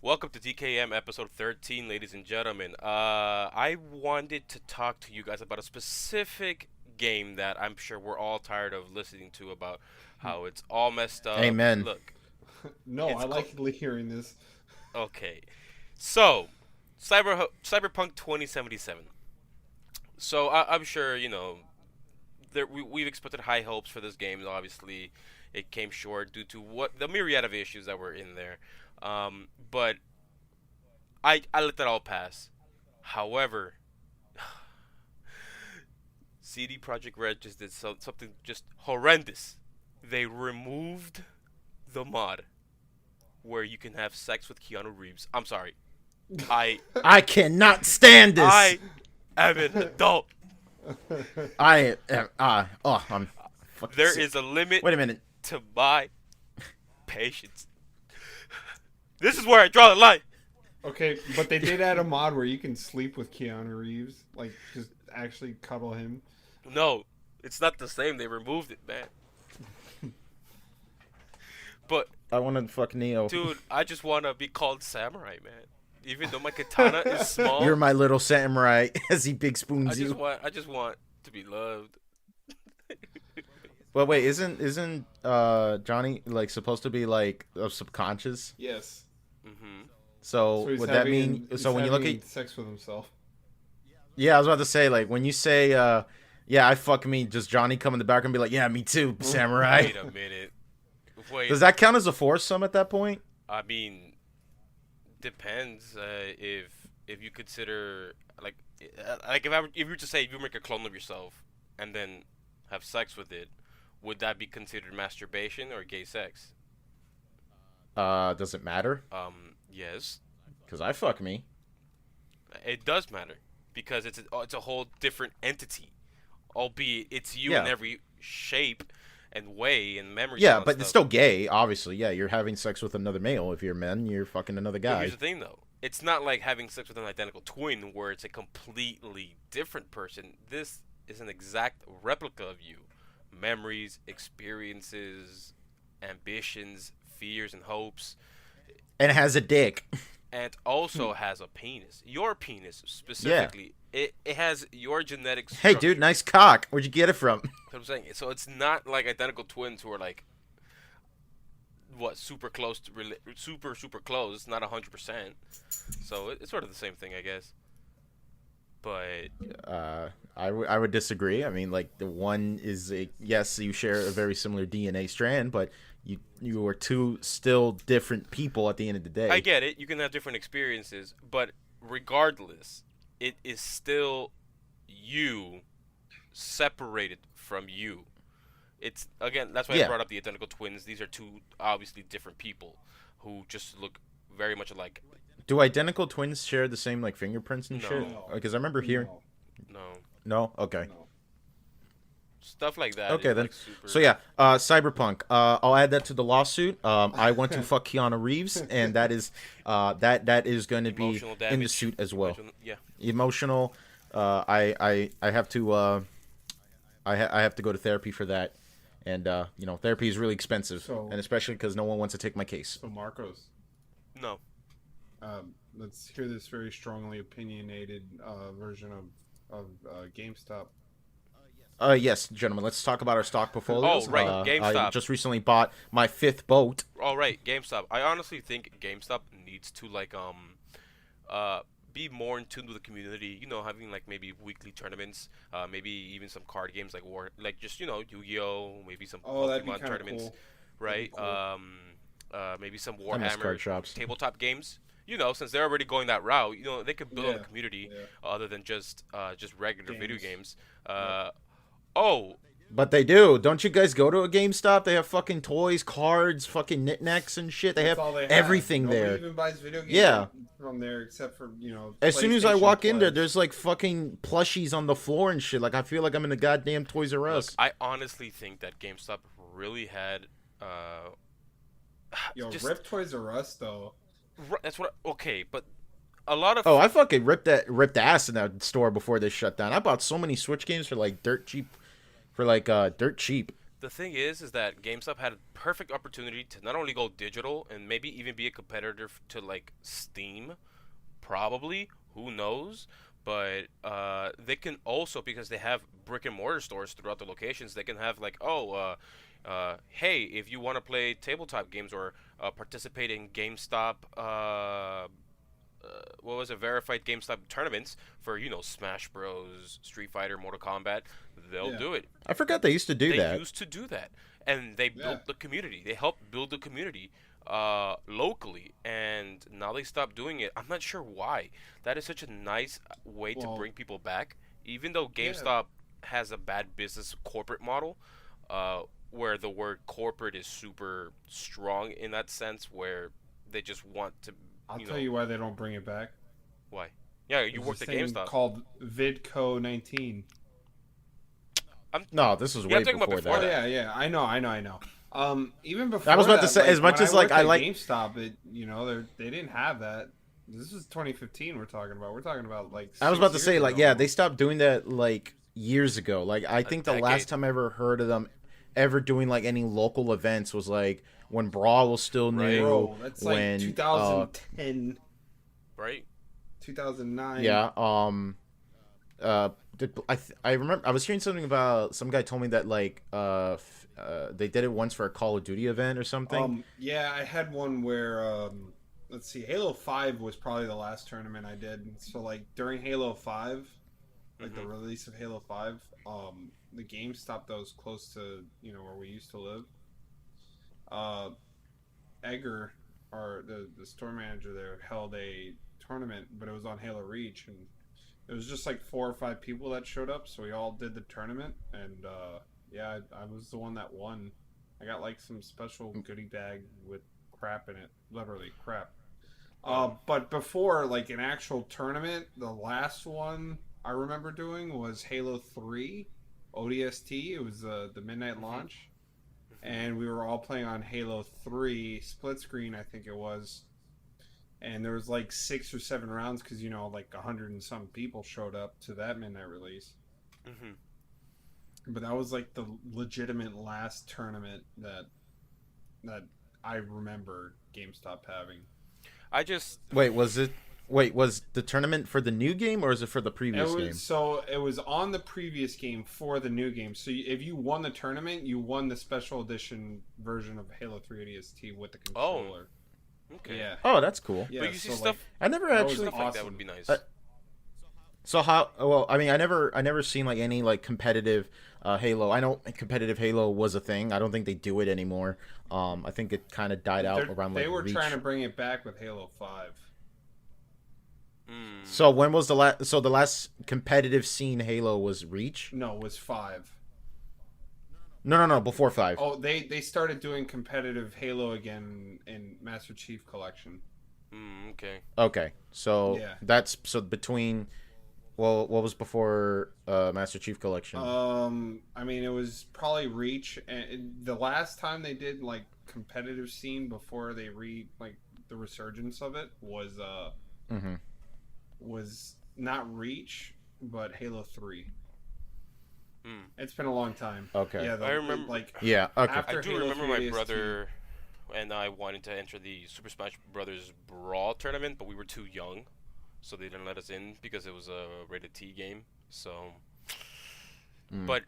Welcome to DKM episode 13, ladies and gentlemen. I wanted to talk to you guys about a specific game that I'm sure we're all tired of listening to about how it's all messed up. Amen. Look, No, I it's like hearing this. okay. So, Cyberpunk 2077. So I'm sure we've expected high hopes for this game. Obviously, it came short due to what the myriad of issues that were in there. But I let that all pass. However, CD Projekt Red just did something just horrendous. They removed the mod where you can have sex with Keanu Reeves. I'm sorry. I I cannot stand this. I am an adult. I am. I'm fucking There sick. is a limit Wait a minute. to my patience. This is where I draw the line. Okay, but they did add a mod where you can sleep with Keanu Reeves, like just actually cuddle him. No, it's not the same. They removed it, man. But I want to fuck Neo. dude, I just want to be called samurai, man. Even though my katana is small, You're my little samurai as he big I spoons just you. want to be loved. Well, wait, isn't Johnny like supposed to be like a subconscious? Yes. Mhm. So he's would that mean? he's So when you look having at, sex with himself. yeah, I was about to say like when you say, yeah, I fuck me, does Johnny come in the back and be like, yeah, me too, samurai? Wait a minute. Wait. Does that count as a foursome at that point? I mean, depends. If you consider like if you were to say if you make a clone of yourself and then have sex with it, would that be considered masturbation or gay sex? Does it matter? Yes, Cause I fuck me. it does matter because it's a whole different entity, albeit it's you in Yeah. every shape and way and memory. Yeah, and but stuff. it's still gay, obviously. Yeah, you're having sex with another male. If you're men, you're fucking another But guy. here's the thing, though. It's not like having sex with an identical twin where it's a completely different person. This is an exact replica of you. Memories, experiences, ambitions, fears, and hopes. And it has a dick. And also has a penis. Your penis, specifically. It has your genetic Hey, structure. dude, nice cock. Where'd you get it from? That's what I'm saying. So it's not like identical twins who are like, what, super close to, super close. It's not 100%. So it's sort of the same thing, I guess. But I would disagree. I mean, like the one is a yes, you share a very similar DNA strand, but you are two still different people at the end of the day. I get it. You can have different experiences, but regardless, it is still you separated from you. It's again, that's why I Yeah. brought up the identical twins. These are two obviously different people who just look very much alike. Do identical twins share the same like fingerprints and No. shit? No. Because I remember hearing. No, No, No. Okay. no. stuff like that. Okay is, then. like, super... So yeah, Cyberpunk. I'll add that to the lawsuit. I want to fuck Keanu Reeves, and that is that is going to be Emotional in the damage. suit as well. Yeah. Emotional. I have to I have to go to therapy for that, and therapy is really expensive, So- and especially because no one wants to take my case. So Marcos, No. let's hear this very strongly opinionated version of GameStop. Yes, gentlemen, let's talk about our stock portfolios. Oh, right, I GameStop. just recently bought my fifth boat. All right, GameStop. I honestly think GameStop needs to be more in tune with the community. You know, having like maybe weekly tournaments, maybe even some card games like just Yu-Gi-Oh, maybe some Oh, that'd be Pokemon kind of tournaments, cool. right? Cool. Maybe some I miss card Warhammer shops. tabletop games. You know, since they're already going that route, they could build a Yeah, community yeah. other than just regular video Games. games. Yeah. Oh, But they do. Don't you guys go to a GameStop? They have fucking toys, cards, fucking knickknacks and shit. They That's have all they have. everything Nobody there. even buys video games Yeah. from there except for As soon as I PlayStation walk in there, Plus. there's like fucking plushies on the floor and shit. Like I feel like I'm in the goddamn Toys R look, Us. I honestly think that GameStop really had Yo, just Rip Toys R Us though. That's what. Okay, but a lot of Oh, I fucking ripped ass in that store before they shut down. I bought so many Switch games for like dirt cheap, the thing is that GameStop had a perfect opportunity to not only go digital and maybe even be a competitor to like Steam, probably, who knows, but they can also, because they have brick and mortar stores throughout the locations, they can have like, hey, if you want to play tabletop games or participate in GameStop, what was it, verified GameStop tournaments for, Smash Bros, Street Fighter, Mortal Kombat, they'll Yeah. do it. I forgot they used to do They that. used to do that, and they Yeah. built the community. They helped build the community locally, and now they stopped doing it. I'm not sure why. That is such a nice way to Well, bring people back, even though yeah. GameStop has a bad business corporate model, where the word corporate is super strong in that sense, where they just want to, I'll you tell know, you why they don't bring it back. why? Yeah, you There's worked this at thing GameStop. called VidCo 19. No, this was Yeah, I'm way talking about before before Oh that. that. yeah, I know. Even before I was about to that, say, as much when as I like worked I at like, GameStop, they didn't have that. This is 2015. We're talking about. We're talking about like. I was 6 about to years say ago like, yeah, they almost. stopped doing that like years ago. Like I A think the last decade. time I ever heard of them ever doing like any local events was like when Brawl was still Right. new. Bro, that's like When 2010, Right? 2009. yeah, I remember I was hearing something about some guy told me that like they did it once for a Call of Duty event or something. Yeah, I had one where let's see, Halo 5 was probably the last tournament I did. So like during Halo 5, like the Mhm. release of Halo 5, the GameStop that was close to, where we used to live, uh Egger, or the store manager there, held a tournament, but it was on Halo Reach, and it was just like 4 or 5 people that showed up, so we all did the tournament, and yeah, I was the one that won. I got like some special goodie bag with crap in it, literally crap. Oh. But before like an actual tournament, the last one I remember doing was Halo 3 ODST. It was the midnight Mhm. launch, Mhm. and we were all playing on Halo 3 split screen, I think it was. And there was like 6 or 7 rounds because like 100 and some people showed up to that midnight release. Mhm. But that was like the legitimate last tournament that I remember GameStop having. I just Wait, was the tournament for the new game or is it for the previous game? It was on the previous game for the new game. So if you won the tournament, you won the special edition version of Halo 3 ODST with the controller. okay. Yeah. Oh, that's cool. Yeah, But you see so, stuff, I never that was actually. stuff like that awesome. would be nice. So how? Well, I mean, I never seen like any like competitive Halo. I know competitive Halo was a thing. I don't think they do it anymore. I think it kind of died out around like They were Reach. trying to bring it back with Halo 5. Mm. So when was the last? So the last competitive scene Halo was Reach. No, it was 5. No. Before 5. Oh, they started doing competitive Halo again in Master Chief Collection. Okay. Okay, so Yeah. that's so between. Well, what was before Master Chief Collection? I mean, it was probably Reach, and the last time they did like competitive scene before they like the resurgence of it Mm-hmm. was not Reach, but Halo 3. Mm. It's been a long time. Okay. Yeah, I remember- like Yeah. Okay. after I do Halo remember 3 my ODST. brother and I wanted to enter the Super Smash Brothers Brawl tournament, but we were too young, so they didn't let us in because it was a rated T game. So, Mm. but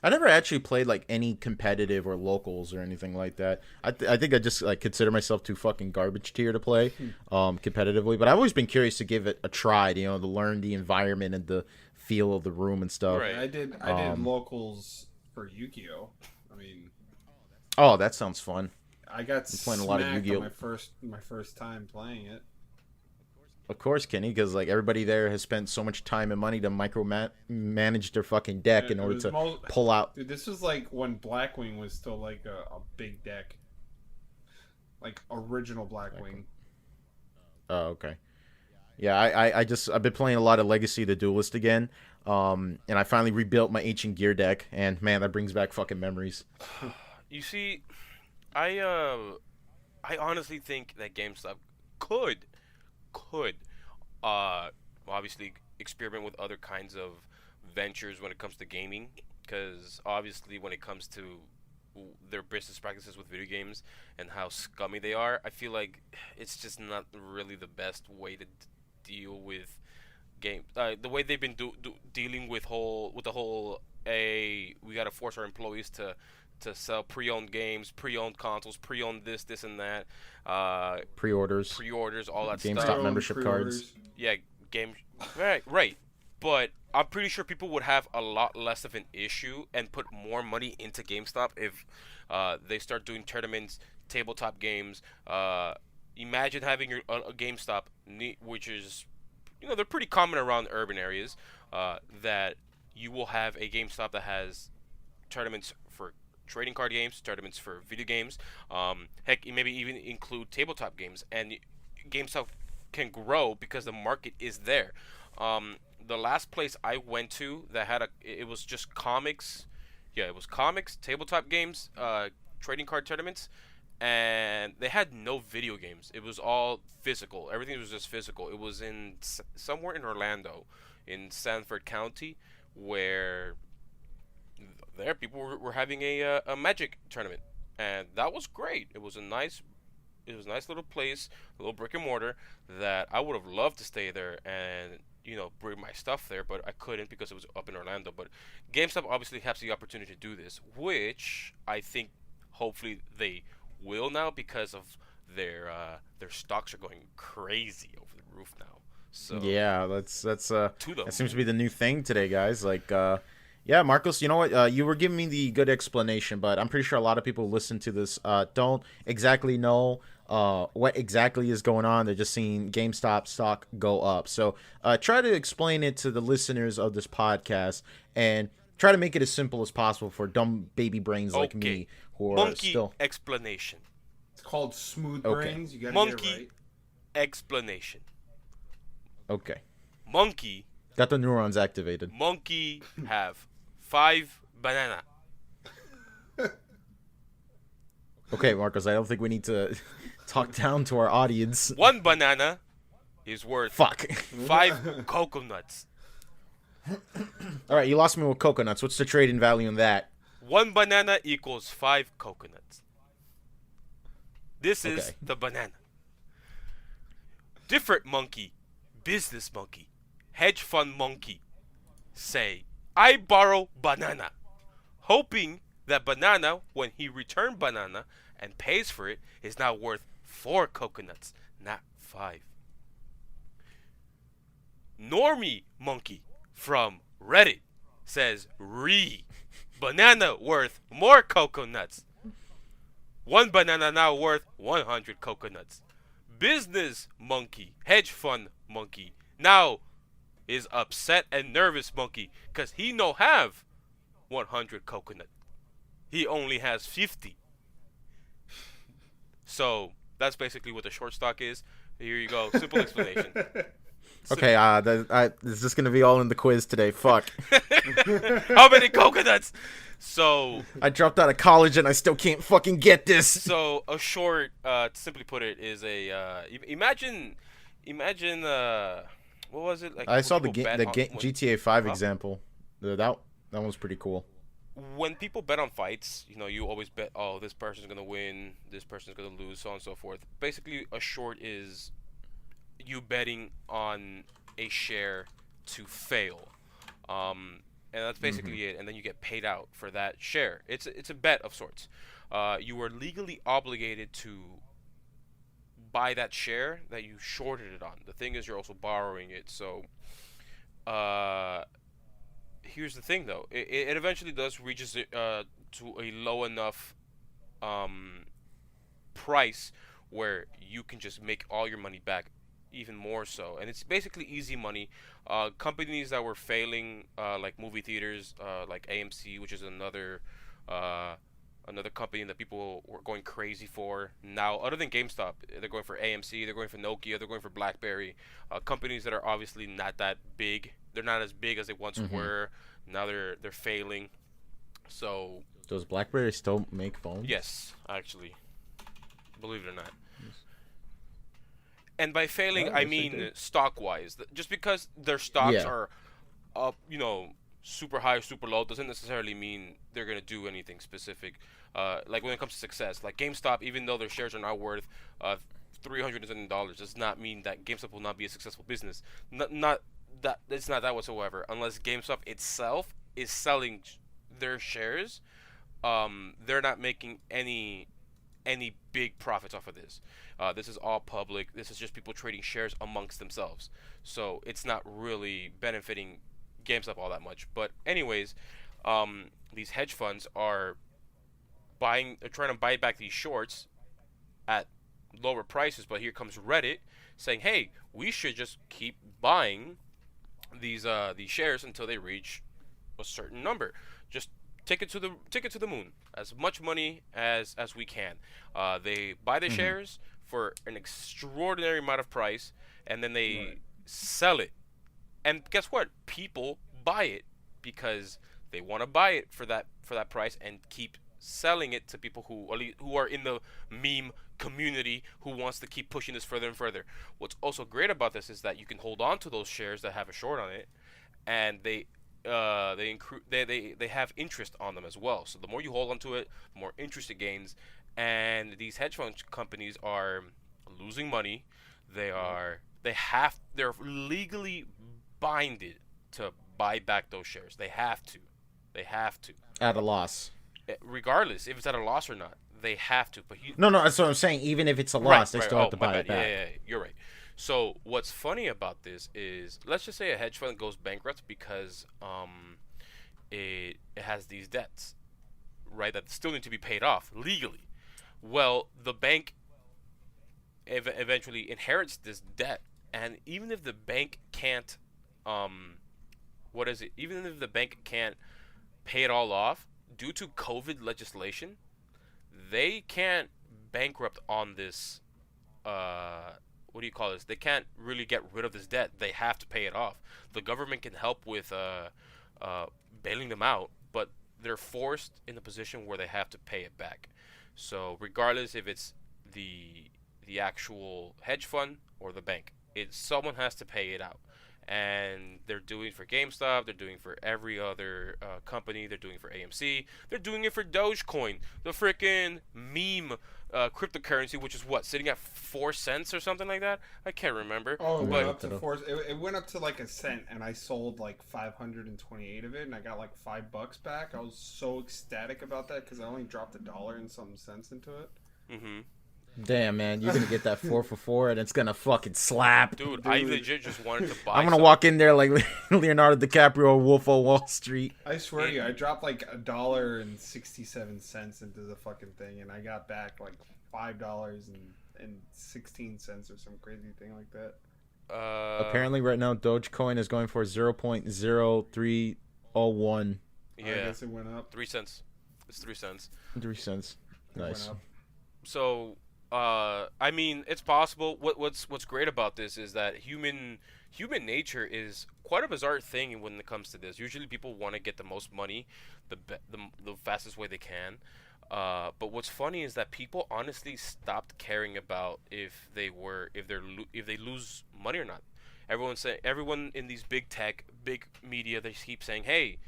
I never actually played like any competitive or locals or anything like that. I think I just like consider myself too fucking garbage tier to play competitively. But I've always been curious to give it a try. To learn the environment and the feel of the room and stuff. Right. I did locals for Yu-Gi-Oh. I mean, Oh, that sounds fun. I got playing a lot of smacked Yu-Gi-Oh. on my first time playing it. Of course, Kenny, because like everybody there has spent so much time and money to manage their fucking deck in It order was to pull out. Dude, this was like when Blackwing was still like a big deck, like original Blackwing. Oh, okay. Yeah, I've been playing a lot of Legacy the Duelist again, and I finally rebuilt my Ancient Gear deck, and man, that brings back fucking memories. you see, I honestly think that GameStop could obviously experiment with other kinds of ventures when it comes to gaming, because obviously when it comes to their business practices with video games and how scummy they are, I feel like it's just not really the best way to deal with game. The way they've been dealing with the whole we gotta force our employees to sell pre-owned games, pre-owned consoles, pre-owned this and that, Pre-orders, all that GameStop stuff. membership cards. Yeah, game. Right. But I'm pretty sure people would have a lot less of an issue and put more money into GameStop if they start doing tournaments, tabletop games. Imagine having a GameStop, which is, they're pretty common around urban areas. That you will have a GameStop that has tournaments for trading card games, tournaments for video games. Heck, maybe even include tabletop games, and GameStop can grow because the market is there. The last place I went to that had it was just comics. Yeah, it was comics, tabletop games, trading card tournaments, and they had no video games. It was all physical. Everything was just physical. It was in somewhere in Orlando, in Sanford County, where there people were having a Magic tournament, and that was great. It was a nice little place, a little brick and mortar that I would have loved to stay there and bring my stuff there, but I couldn't because it was up in Orlando. But GameStop obviously has the opportunity to do this, which I think hopefully they will now because of their stocks are going crazy over the roof now. So yeah, that's that them. seems to be the new thing today, guys. Like, yeah, Marcos, you know what? You were giving me the good explanation, but I'm pretty sure a lot of people who listen to this don't exactly know what exactly is going on. They're just seeing GameStop stock go up. So try to explain it to the listeners of this podcast and try to make it as simple as possible for dumb baby brains like me who are Monkey still... explanation. It's called smooth Okay. brains. You gotta Monkey get it right. explanation. Okay. Monkey Got the neurons activated. have 5 banana. Okay, Marcos, I don't think we need to talk down to our audience. 1 banana is worth Fuck. 5 coconuts. All right, you lost me with coconuts. What's the trading value in that? 1 banana equals 5 coconuts. This is Okay. the banana. Different monkey, business monkey, hedge fund monkey say, I borrow banana, hoping that banana, when he return banana and pays for it, is now worth 4 coconuts, not 5. Normie monkey from Reddit says, banana worth more coconuts. 1 banana now worth 100 coconuts. Business monkey, hedge fund monkey, now is upset and nervous monkey because he no have 100 coconut. He only has 50. So that's basically what the short stock is. Here you go. Simple explanation. Okay, is this going to be all in the quiz today? Fuck. How many coconuts? So I dropped out of college and I still can't fucking get this. So a short, to simply put it, is a imagine what was it like? I saw the people bet on- when- GTA 5 example. That one's pretty cool. When people bet on fights, you always bet, oh, this person's gonna win, this person's gonna lose, so on and so forth. Basically, a short is you betting on a share to fail, and that's basically it. And then you get paid out for that share. It's a bet of sorts. You are legally obligated to buy that share that you shorted it on. The thing is, you're also borrowing it. So, here's the thing, though. It eventually does reaches to a low enough price where you can just make all your money back, even more so. And it's basically easy money. Companies that were failing, like movie theaters, like AMC, which is another company that people were going crazy for. Now, other than GameStop, they're going for AMC, they're going for Nokia, they're going for BlackBerry. Companies that are obviously not that big. They're not as big as they once were. Now they're failing. So does BlackBerry still make phones? yes, actually, believe it or not. And by failing, Oh, I yes, they mean do. stock-wise. Just because their stocks Yeah. are up, super high, super low, doesn't necessarily mean they're gonna do anything specific. Like when it comes to success, like GameStop, even though their shares are now worth $300 does not mean that GameStop will not be a successful business. Not that it's not that whatsoever. Unless GameStop itself is selling their shares, they're not making any big profits off of this. This is all public. This is just people trading shares amongst themselves. So it's not really benefiting GameStop all that much. But anyways, these hedge funds are trying to buy back these shorts at lower prices. But here comes Reddit saying, "Hey, we should just keep buying these shares until they reach a certain number. Just take it to the moon. As much money as we can." They buy the shares for an extraordinary amount of price, and then they sell it. And guess what? People buy it because they want to buy it for that price and keep selling it to people who are in the meme community who wants to keep pushing this further and further. What's also great about this is that you can hold on to those shares that have a short on it, and they have interest on them as well. So the more you hold on to it, the more interest it gains. And these hedge fund companies are losing money. They're legally binded to buy back those shares. They have to. At a loss. Regardless if it's at a loss or not, they have to. But No, that's what I'm saying. Even if it's a loss, they still have to buy it back. Yeah, you're right. So what's funny about this is, let's just say a hedge fund goes bankrupt because it has these debts, right, that still need to be paid off legally. Well, the bank eventually inherits this debt, and even if the bank can't, Even if the bank can't pay it all off due to COVID legislation, they can't bankrupt on this. What do you call this? They can't really get rid of this debt. They have to pay it off. The government can help with bailing them out, but they're forced in a position where they have to pay it back. So regardless if it's the actual hedge fund or the bank, someone has to pay it out. And they're doing it for GameStop. They're doing it for every other company. They're doing it for AMC. They're doing it for Dogecoin, the freaking meme cryptocurrency, which is sitting at 4 cents or something like that. I can't remember. Oh, it went up to 4. It went up to like a cent, and I sold like 528 of it, and I got like $5 back. I was so ecstatic about that because I only dropped $1 and some cents into it. Mm-hmm. Damn, man, you're gonna get that 4 for 4, and it's gonna fucking slap. Dude, I legit just wanted to buy. I'm gonna walk in there like Leonardo DiCaprio, Wolf of Wall Street. I swear to you, I dropped like $1.67 into the fucking thing, and I got back like $5.16 or some crazy thing like that. Apparently, right now, Dogecoin is going for 0.0301. Yeah, I guess it went up 3 cents. It's 3 cents. 3 cents. Nice. So. I mean, it's possible. What's great about this is that human nature is quite a bizarre thing when it comes to this. Usually, people want to get the most money, the fastest way they can. But what's funny is that people honestly stopped caring about if they lose money or not. Everyone in these big tech, big media, they keep saying, "Hey,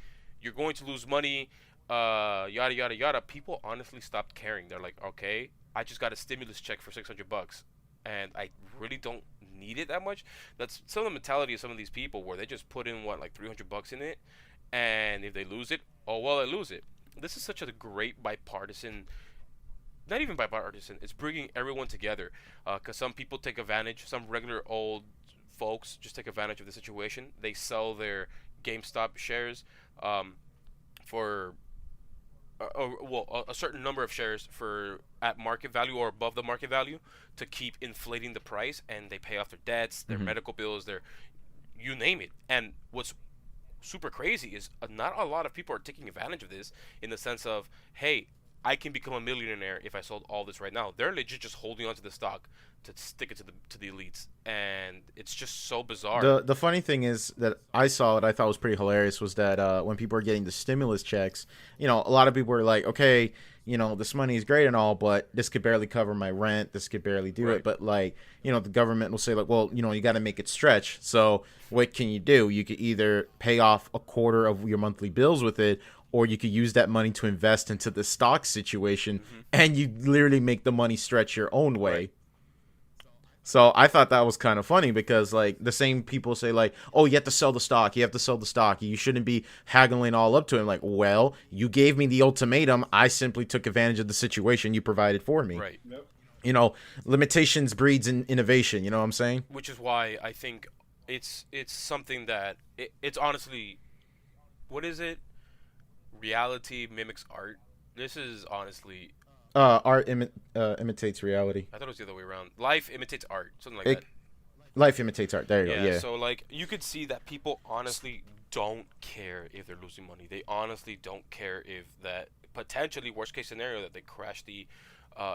you're going to lose money." Yada yada yada. People honestly stopped caring. They're like, "Okay, I just got a stimulus check for $600, and I really don't need it that much." That's some of the mentality of some of these people, where they just put in like $300 in it, and if they lose it, oh well, they lose it. This is such a great bipartisan. Not even bipartisan. It's bringing everyone together. Because some people take advantage. Some regular old folks just take advantage of the situation. They sell their GameStop shares for. A certain number of shares at market value or above the market value to keep inflating the price, and they pay off their debts, their medical bills, you name it. And what's super crazy is not a lot of people are taking advantage of this in the sense of, hey, I can become a millionaire if I sold all this right now. They're legit just holding onto the stock to stick it to the elites, and it's just so bizarre. The funny thing is that I saw what I thought was pretty hilarious was that when people were getting the stimulus checks, a lot of people were like, okay, this money is great and all, but this could barely cover my rent. This could barely do it. But the government will say like, well, you got to make it stretch. So what can you do? You could either pay off a quarter of your monthly bills with it, or you could use that money to invest into the stock situation, Mm-hmm. and you literally make the money stretch your own way. Right. So I thought that was kind of funny because like the same people say like, oh, you have to sell the stock, you have to sell the stock, you shouldn't be haggling all up to him. Like, well, you gave me the ultimatum, I simply took advantage of the situation you provided for me. Right. Yep. You know, limitations breeds in innovation. You know what I'm saying? Which is why I think it's something that it's honestly, what is it? Reality mimics art. This is honestly, Art imitates reality. I thought it was the other way around. Life imitates art, something like It, that. life imitates art. There you go. Yeah. So like you could see that people honestly don't care if they're losing money. They honestly don't care if that potentially worst case scenario that they crash the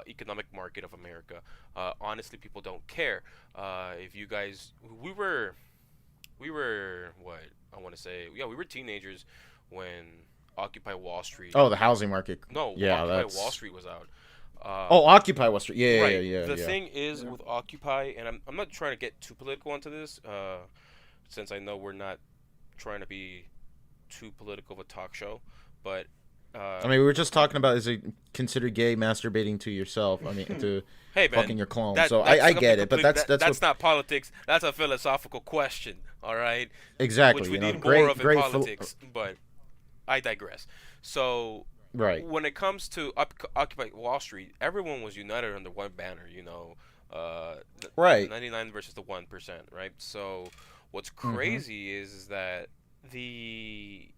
economic market of America. Honestly, people don't care. If you guys, we were what I want to say. Yeah, we were teenagers when Occupy Wall Street. Oh, the housing market. No, Yeah, Occupy that's. Wall Street was out. Oh, Occupy Wall Street. Yeah, Right. yeah, The yeah. thing is Yeah. with Occupy, and I'm not trying to get too political onto this, since I know we're not trying to be too political of a talk show, but I mean, we were just talking about is it considered gay masturbating to yourself? I mean, to hey man, fucking your clone. that- So that's I something get it, but completely- that's what, not politics. That's a philosophical question. All right, exactly. which we You know, need great, more of in great. politics. But I digress. So Right. when it comes to Occupy Wall Street, everyone was united under one banner. You know, Right. 99 versus the 1%. Right. So what's Mm-hmm. crazy is that the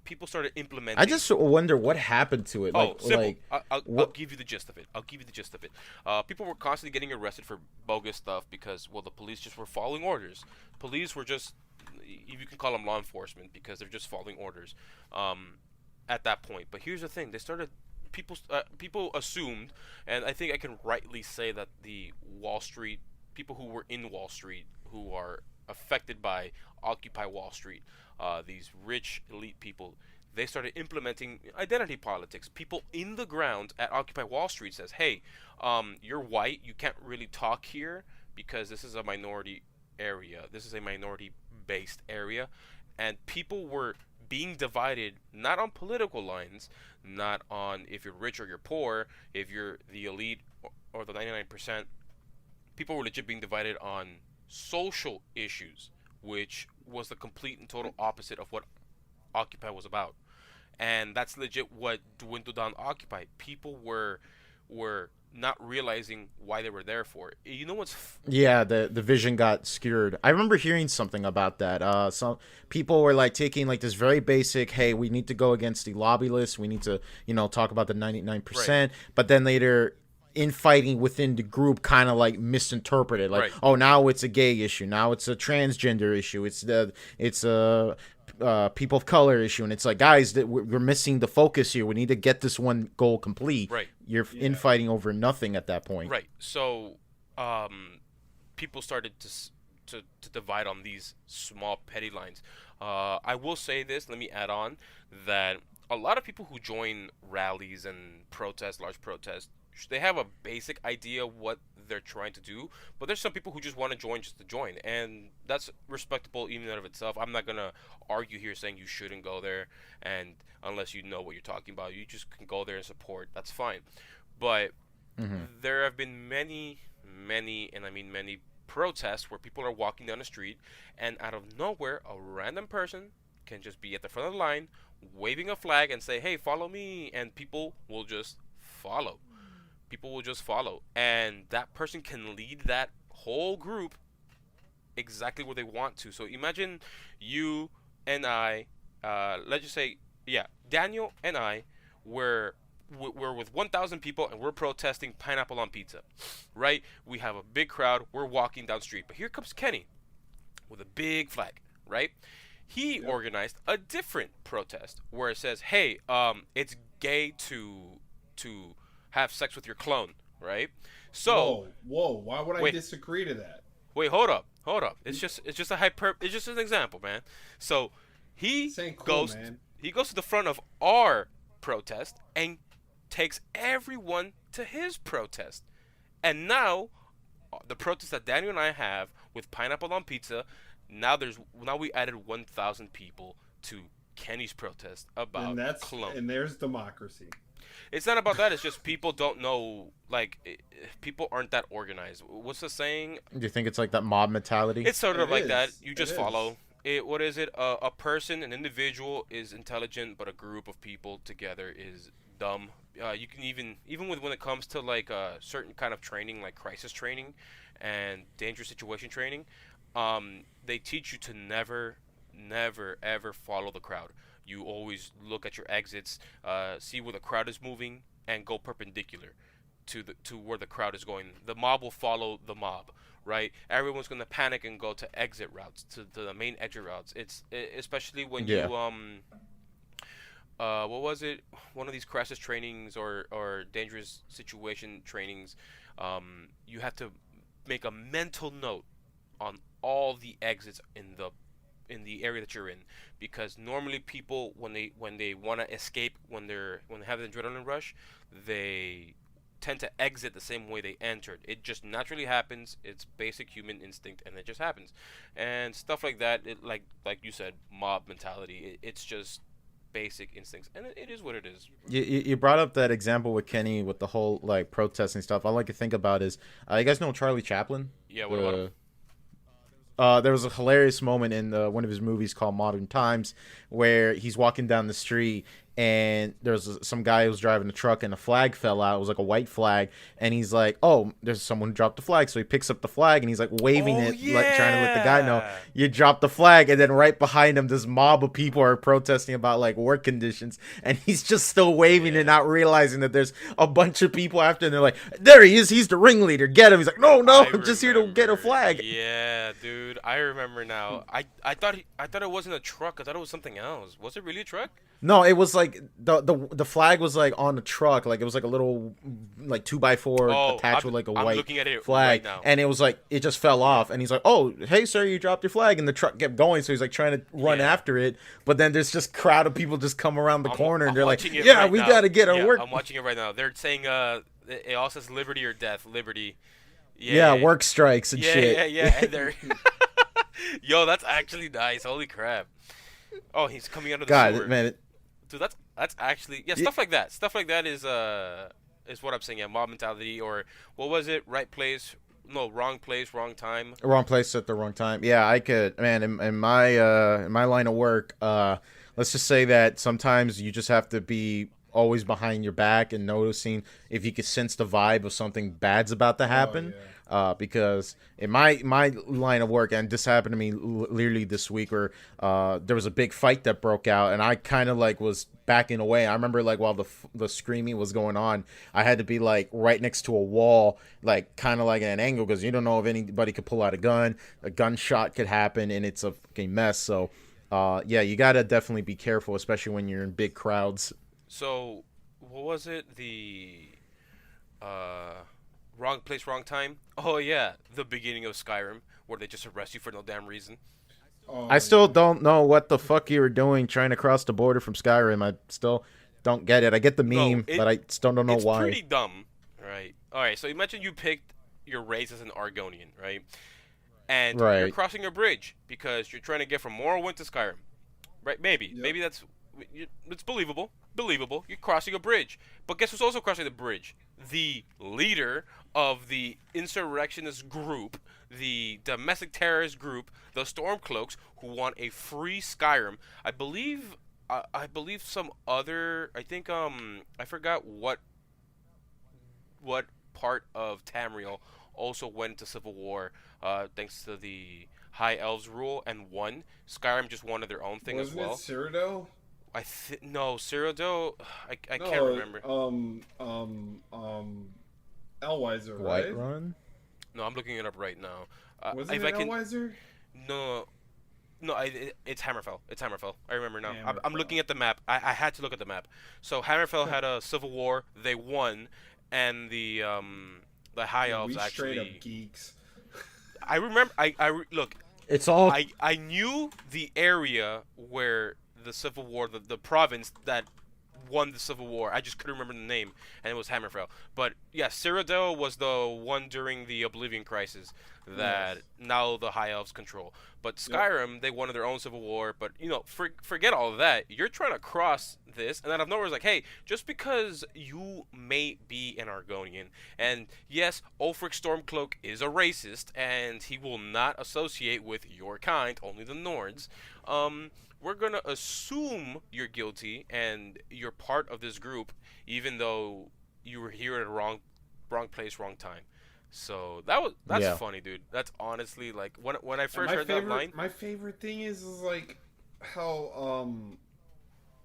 people started implementing. I just wonder what happened to it. Oh, simple. Like, I'll what- give you the gist of it. People were constantly getting arrested for bogus stuff because, well, the police just were following orders. Police were just, you can call them law enforcement because they're just following orders at that point. But here's the thing. They started, people assumed, and I think I can rightly say that the Wall Street, people who were in Wall Street, who are affected by Occupy Wall Street, these rich elite people, they started implementing identity politics. People in the ground at Occupy Wall Street says, hey, you're white, you can't really talk here because this is a minority area. This is a minority based area. And people were being divided not on political lines, not on if you're rich or you're poor, if you're the elite or the 99%. People were legit being divided on social issues, which was the complete and total opposite of what Occupy was about. And that's legit what dwindled down Occupy. People were not realizing why they were there for. You know what's yeah, the vision got skewed. I remember hearing something about that. Some people were like taking like this very basic, hey, we need to go against the lobby list. We need to, talk about the 99%. But then later, infighting within the group kind of like misinterpreted, like, Right. oh, now it's a gay issue, now it's a transgender issue, it's a people of color issue, and it's like, guys, that we're missing the focus here. We need to get this one goal complete. Right. You're Yeah. infighting over nothing at that point. right. So people started to divide on these small petty lines. I will say this. Let me add on that a lot of people who join rallies and protests, large protests, they have a basic idea what they're trying to do, but there's some people who just want to join just to join, and that's respectable even in and of itself. I'm not gonna argue here saying you shouldn't go there, and unless you know what you're talking about, you just can go there and support. That's fine, but there have been many, and I mean many protests where people are walking down the street, and out of nowhere, a random person can just be at the front of the line, waving a flag and say, "Hey, follow me," and people will just follow. People will just follow, and that person can lead that whole group exactly where they want to. So imagine you and I, let's just say, yeah, Daniel and I we're with 1,000 people and we're protesting pineapple on pizza, right? We have a big crowd. We're walking down the street, but here comes Kenny with a big flag, right? He organized a different protest where it says, "Hey, it's gay to have sex with your clone," right? So whoa! Why would I Wait. disagree to that? wait, hold up. It's just it's just an example, man. So he This ain't cool, goes man. he goes to the front of our protest and takes everyone to his protest. And now the protest that Daniel and I have with pineapple on pizza, now we added 1,000 people to Kenny's protest And about clone. there's democracy. It's not about that. It's just people don't know. Like, people aren't that organized. What's the saying? Do you think it's like that mob mentality? It's sort of It like that. is. You It just is. follow. What is it? A person, an individual, is intelligent, but a group of people together is dumb. You can even with when it comes to like certain kind of training, like crisis training, and dangerous situation training, they teach you to never, ever follow the crowd. You always look at your exits, see where the crowd is moving, and go perpendicular to where the crowd is going. The mob will follow the mob, right? Everyone's gonna panic and go to exit routes, to the main exit routes. Especially when Yeah. you what was it? One of these crisis trainings or dangerous situation trainings, you have to make a mental note on all the exits in the area that you're in, because normally people when they want to escape, when they have the adrenaline rush, they tend to exit the same way they entered. It just naturally happens. It's basic human instinct, and it just happens, and stuff like that. Like you said, mob mentality. It's just basic instincts, and it is what it is. You brought up that example with Kenny with the whole like protesting stuff. All I can think about is, you guys know Charlie Chaplin? Yeah, what about him? There was a hilarious moment in one of his movies called Modern Times where he's walking down the street and there's some guy who was driving a truck and a flag fell out. It was like a white flag, and he's like, "Oh, there's someone who dropped the flag." So he picks up the flag and he's like waving Oh it, like trying to let the guy know yeah. you dropped the flag. And then right behind him, this mob of people are protesting about like work conditions, and he's just still waving and not realizing that there's a bunch of people after, and they're like, "There he is! He's the ringleader! Get him!" He's like, "No, I I'm just here to get a remember. flag." Yeah, dude, I remember now. I thought it wasn't a truck. I thought it was something else. Was it really a truck? No, it was like the flag was like on the truck, like it was like a little like 2x4 Oh, attached with like a I'm white looking at it flag, right now. and it was like it just fell off, and he's like, "Oh, hey sir, you dropped your flag," and the truck kept going, so he's like trying to run Yeah. after it, but then there's just crowd of people just come around the corner, and I'm they're like, watching it "Yeah, right we now. gotta get our Yeah, work." I'm watching it right now. They're saying it all says liberty or death. Liberty. Yeah, Yeah. work strikes and Yeah, shit. yeah. And they're yo, that's actually nice. Holy crap. Oh, he's coming out of the God, sewer. man, Dude, that's actually yeah, Yeah. stuff like that. Stuff like that is what I'm saying. Yeah, mob mentality, or what was it? Right place, wrong time. wrong place at the wrong time. Yeah, I could, man. In my line of work, let's just say that sometimes you just have to be always behind your back and noticing if you could sense the vibe of something bad's about to happen. yeah. Because in my line of work, and this happened to me literally this week, where there was a big fight that broke out, and I kind of like was backing away. I remember like while the screaming was going on, I had to be like right next to a wall, like kind of like at an angle, because you don't know if anybody could pull out a gunshot could happen, and it's a fucking mess. So, yeah, you gotta definitely be careful, especially when you're in big crowds. So, what was it? The uh, wrong place, wrong time. Oh yeah, the beginning of Skyrim, where they just arrest you for no damn reason. Oh, I still yeah. don't know what the fuck you were doing trying to cross the border from Skyrim. I still don't get it. I get the No, meme, but I still don't know it's why. pretty dumb, right? All right, so imagine you picked your race as an Argonian, right? And you're Right. crossing a bridge because you're trying to get from Morrowind to Skyrim, right? Maybe, Yep. maybe it's believable. Believable. You're crossing a bridge, but guess who's also crossing the bridge? The leader of the insurrectionist group, the domestic terrorist group, the Stormcloaks, who want a free Skyrim. I believe. I believe some other. I think. I forgot what part of Tamriel also went into civil war, thanks to the High Elves rule, and won. Skyrim just wanted their own thing as Wasn't it well. Cyrodiil? No, Cyrodiil. I No, can't remember. Elweiser, right? Whiterun? No, I'm looking it up right now. Wasn't If it I can, Elweiser? no, no, it's Hammerfell. It's Hammerfell. I remember now. I'm Hammerfell. looking at the map. I had to look at the map. So Hammerfell had a civil war. They won, and the High Yeah, Elves we straight up actually. geeks. I remember. Look. It's all I knew the area where the Civil War, the province that won the Civil War. I just couldn't remember the name, and it was Hammerfell. But yeah, Cyrodiil was the one during the Oblivion Crisis. that Yes. now the High Elves control. But Yep. Skyrim, they wanted their own civil war. But forget all of that. You're trying to cross this, and then out of nowhere, it's like, hey, just because you may be an Argonian, and yes, Ulfric Stormcloak is a racist, and he will not associate with your kind, only the Nords. We're gonna assume you're guilty and you're part of this group, even though you were here at a wrong place, wrong time. So that's Yeah. funny, dude. That's honestly like when I And first heard that line. my favorite thing is like how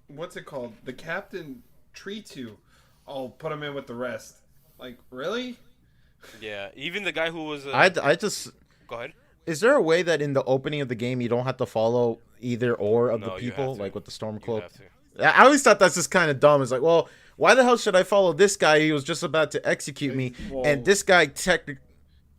what's it called? The captain treats you. Oh, put him in with the rest. Like really? Yeah, even the guy who was I just go ahead. is there a way that in the opening of the game you don't have to follow either or of the No, you people, have to. like with the You Stormcloak? have to. I always thought that's just kind of dumb. It's like, well, why the hell should I follow this guy? He was just about to execute me, Well, and this guy technically.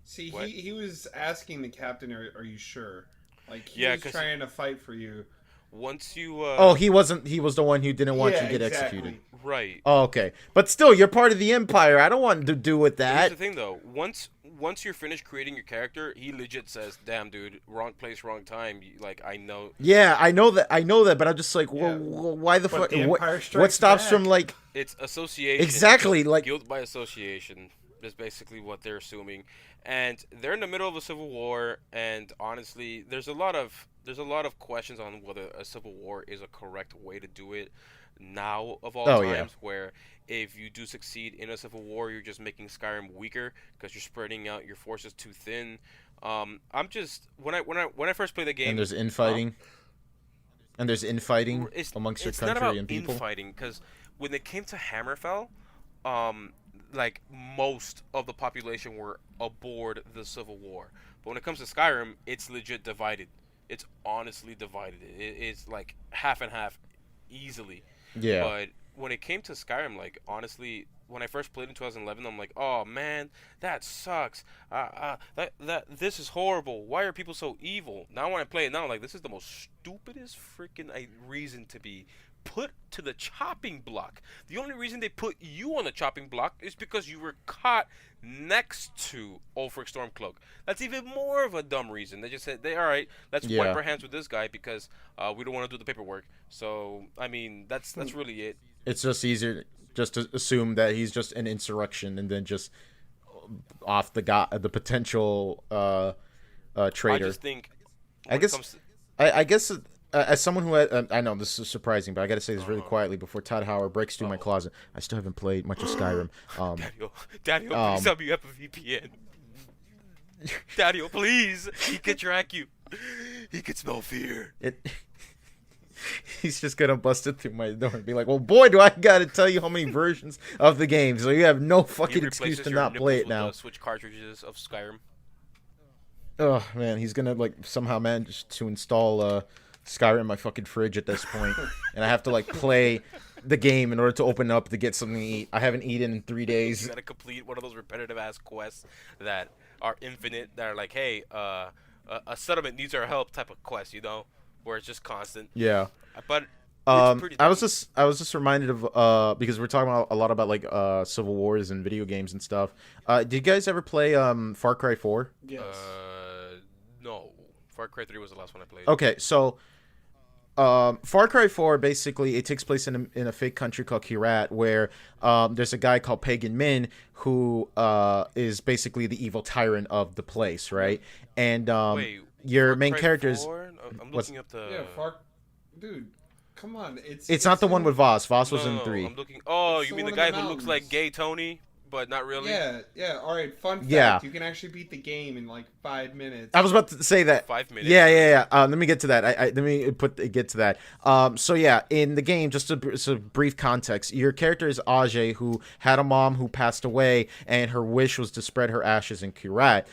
see, What? he was asking the captain, are you sure? Like he Yeah, was 'cause trying to fight for you. Once you Oh, he wasn't. He was the one who didn't want yeah, you to get exactly. executed. right. Oh, okay, but still, you're part of the Empire. I don't want to do with But here's that. the thing, though. Once you're finished creating your character, he legit says, "Damn, dude, wrong place, wrong time." Like I know Yeah, I know that. I know that, but I'm just like, Yeah. well, why the But fuck? the What, Empire what Strikes stops Back. from like it's association. exactly like? Guilt by association is basically what they're assuming, and they're in the middle of a civil war. And honestly, there's a lot of questions on whether a civil war is a correct way to do it now of all Oh times. yeah, Where if you do succeed in a civil war, you're just making Skyrim weaker because you're spreading out your forces too thin. I'm just when I first played the and game, there's huh? infighting, and there's infighting it's amongst your it's not country about and people. infighting because when it came to Hammerfell, um, like most of the population were aboard the Civil War. But when it comes to Skyrim, it's legit divided. It's honestly divided. It's like half and half, easily. Yeah, But when it came to Skyrim, like honestly, when I first played in 2011, I'm like, oh man, that sucks. That this is horrible. Why are people so evil? Now when I play it now, I'm like, this is the most stupidest freaking reason to be put to the chopping block. The only reason they put you on the chopping block is because you were caught next to Ulfric Stormcloak. That's even more of a dumb reason. They just said, all right, let's wipe yeah. our hands with this guy because we don't want to do the paperwork. So I mean, that's really it. It's just easier just to assume that he's just an insurrection, and then just off the potential I traitor. just think I when it guess comes to I guess as someone who I know this is surprising, but I got to say this really quietly before Todd Howard breaks through my closet. I still haven't played much of Skyrim. Daniel, please tell me you have a VPN. Daniel, please. He can track you. He can smell fear. It. He's just gonna bust it through my door and be like, "Well, boy, do I gotta tell you how many versions of the game, so you have no He fucking excuse replaces to your not play nipples it with now." the Switch cartridges of Skyrim. Oh man, he's gonna like somehow manage to install Skyrim in my fucking fridge at this point, and I have to like play the game in order to open up to get something to eat. I haven't eaten in 3 You days. gotta complete one of those repetitive ass quests that are infinite. That are like, hey, a settlement needs our help type of quest, where it's just constant. Yeah. But it's pretty. I was just reminded of because we're talking about a lot about like civil wars and video games and stuff. Did you guys ever play Far Cry 4? Yes. No. Far Cry 3 was the last one I played. Okay, so Far Cry 4 basically it takes place in a fake country called Kyrat, where there's a guy called Pagan Min who is basically the evil tyrant of the place, right? And Wait, your Far main Cry character is 4? I'm what's- looking up the. Yeah, far. Dude, come on. it's not the one with Voss. Voss was No, in no, 3. I'm looking. Oh, It's you the mean the one in guy the who looks like mountains. Gay Tony, but not really? Yeah, yeah. All right. Fun fact: Yeah. you can actually beat the game in like 5 minutes. I was about to say that. 5 minutes. Yeah. Let me get to that. Let me get to that. So yeah, in the game, just a brief context. Your character is Ajay, who had a mom who passed away, and her wish was to spread her ashes in Kyrat.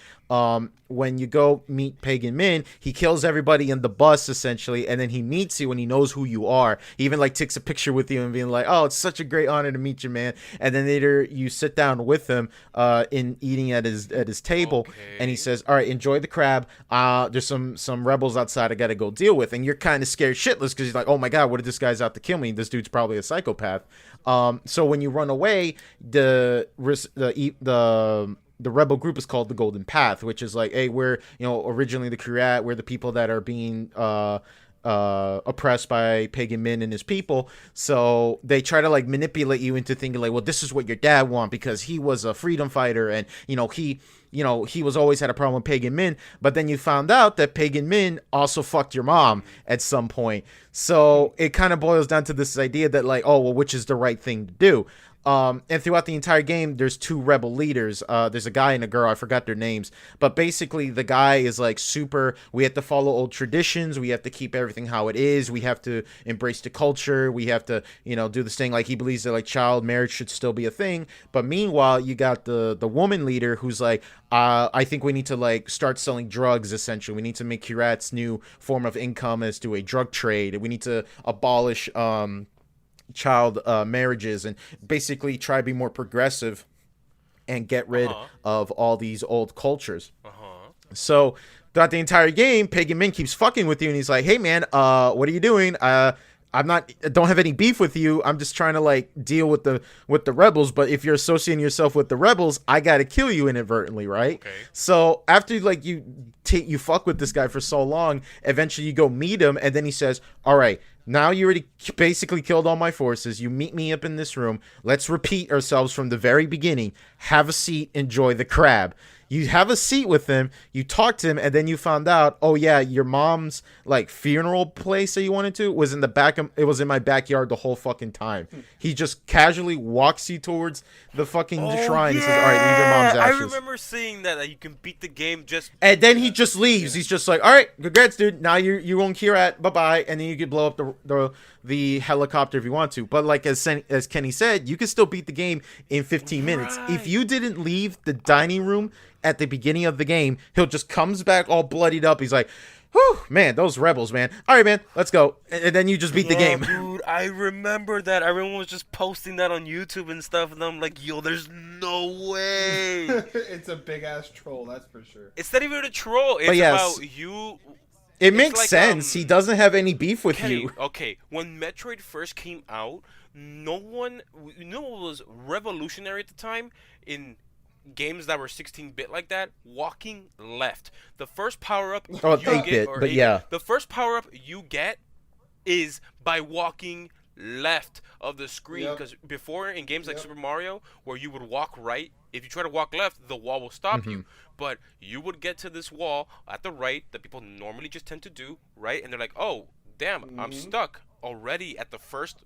When you go meet Pagan Min, he kills everybody in the bus essentially, and then he meets you and he knows who you are. He even like takes a picture with you and being like, "Oh, it's such a great honor to meet you, man." And then later you sit down with him, in eating at his table, and he Okay. says, "All right, enjoy the crab. There's some rebels outside I gotta go deal with," and you're kind of scared shitless because you're like, "Oh my god, what if this guy's out to kill me? This dude's probably a psychopath." So when you run away, the the rebel group is called the Golden Path, which is like, hey, we're originally the Kurat, we're the people that are being oppressed by Pagan Min and his people. So they try to like manipulate you into thinking like, well, this is what your dad want because he was a freedom fighter, and he was always had a problem with Pagan Min. But then you found out that Pagan Min also fucked your mom at some point. So it kind of boils down to this idea that like, oh well, which is the right thing to do? And throughout the entire game, there's two rebel leaders. There's a guy and a girl. I forgot their names. But basically, the guy is like super. We have to follow old traditions. We have to keep everything how it is. We have to embrace the culture. We have to, do this thing. Like, he believes that like child marriage should still be a thing. But meanwhile, you got the woman leader who's like, I think we need to like start selling drugs. Essentially, we need to make Kurat's new form of income as to a drug trade. We need to abolish child marriages and basically try to be more progressive and get rid of all these old cultures. So throughout the entire game, Pagan Min keeps fucking with you, and he's like, hey man, what are you doing? I don't have any beef with you. I'm just trying to like deal with the rebels. But if you're associating yourself with the rebels, I gotta kill you inadvertently, right? Okay. So after like you fuck with this guy for so long, eventually you go meet him, and then he says, all right, now you already basically killed all my forces. You meet me up in this room. Let's repeat ourselves from the very beginning. Have a seat. Enjoy the crab. You have a seat with him, you talk to him, and then you found out, oh yeah, your mom's like funeral place that you wanted to was in the back of, it was in my backyard the whole fucking time. He just casually walks you towards the fucking shrine. Yeah. He says, all right, leave your mom's ashes. I remember seeing that you can beat the game just... And then he just leaves. He's just like, all right, congrats, dude. Now you won't hear at, bye-bye. And then you could blow up the helicopter if you want to. But like as Kenny said, you can still beat the game in 15 minutes. If you didn't leave the dining room at the beginning of the game, he'll just comes back all bloodied up. He's like, whew, man, those rebels, man. All right, man, let's go. And then you just beat the game. Dude, I remember that. Everyone was just posting that on YouTube and stuff, and I'm like, yo, there's no way. It's a big-ass troll, that's for sure. It's not even a troll. It's yes, about you... It makes like, sense. He doesn't have any beef with Kenny, you. Okay, when Metroid first came out, no one... You know what was revolutionary at the time in games that were 16-bit like that? Walking left. The first power-up you 8-bit, but yeah. The first power-up you get is by walking left of the screen. Because before, in games like Super Mario, where you would walk right, if you try to walk left, the wall will stop you. But you would get to this wall at the right that people normally just tend to do, right? And they're like, oh, damn, I'm stuck already at the first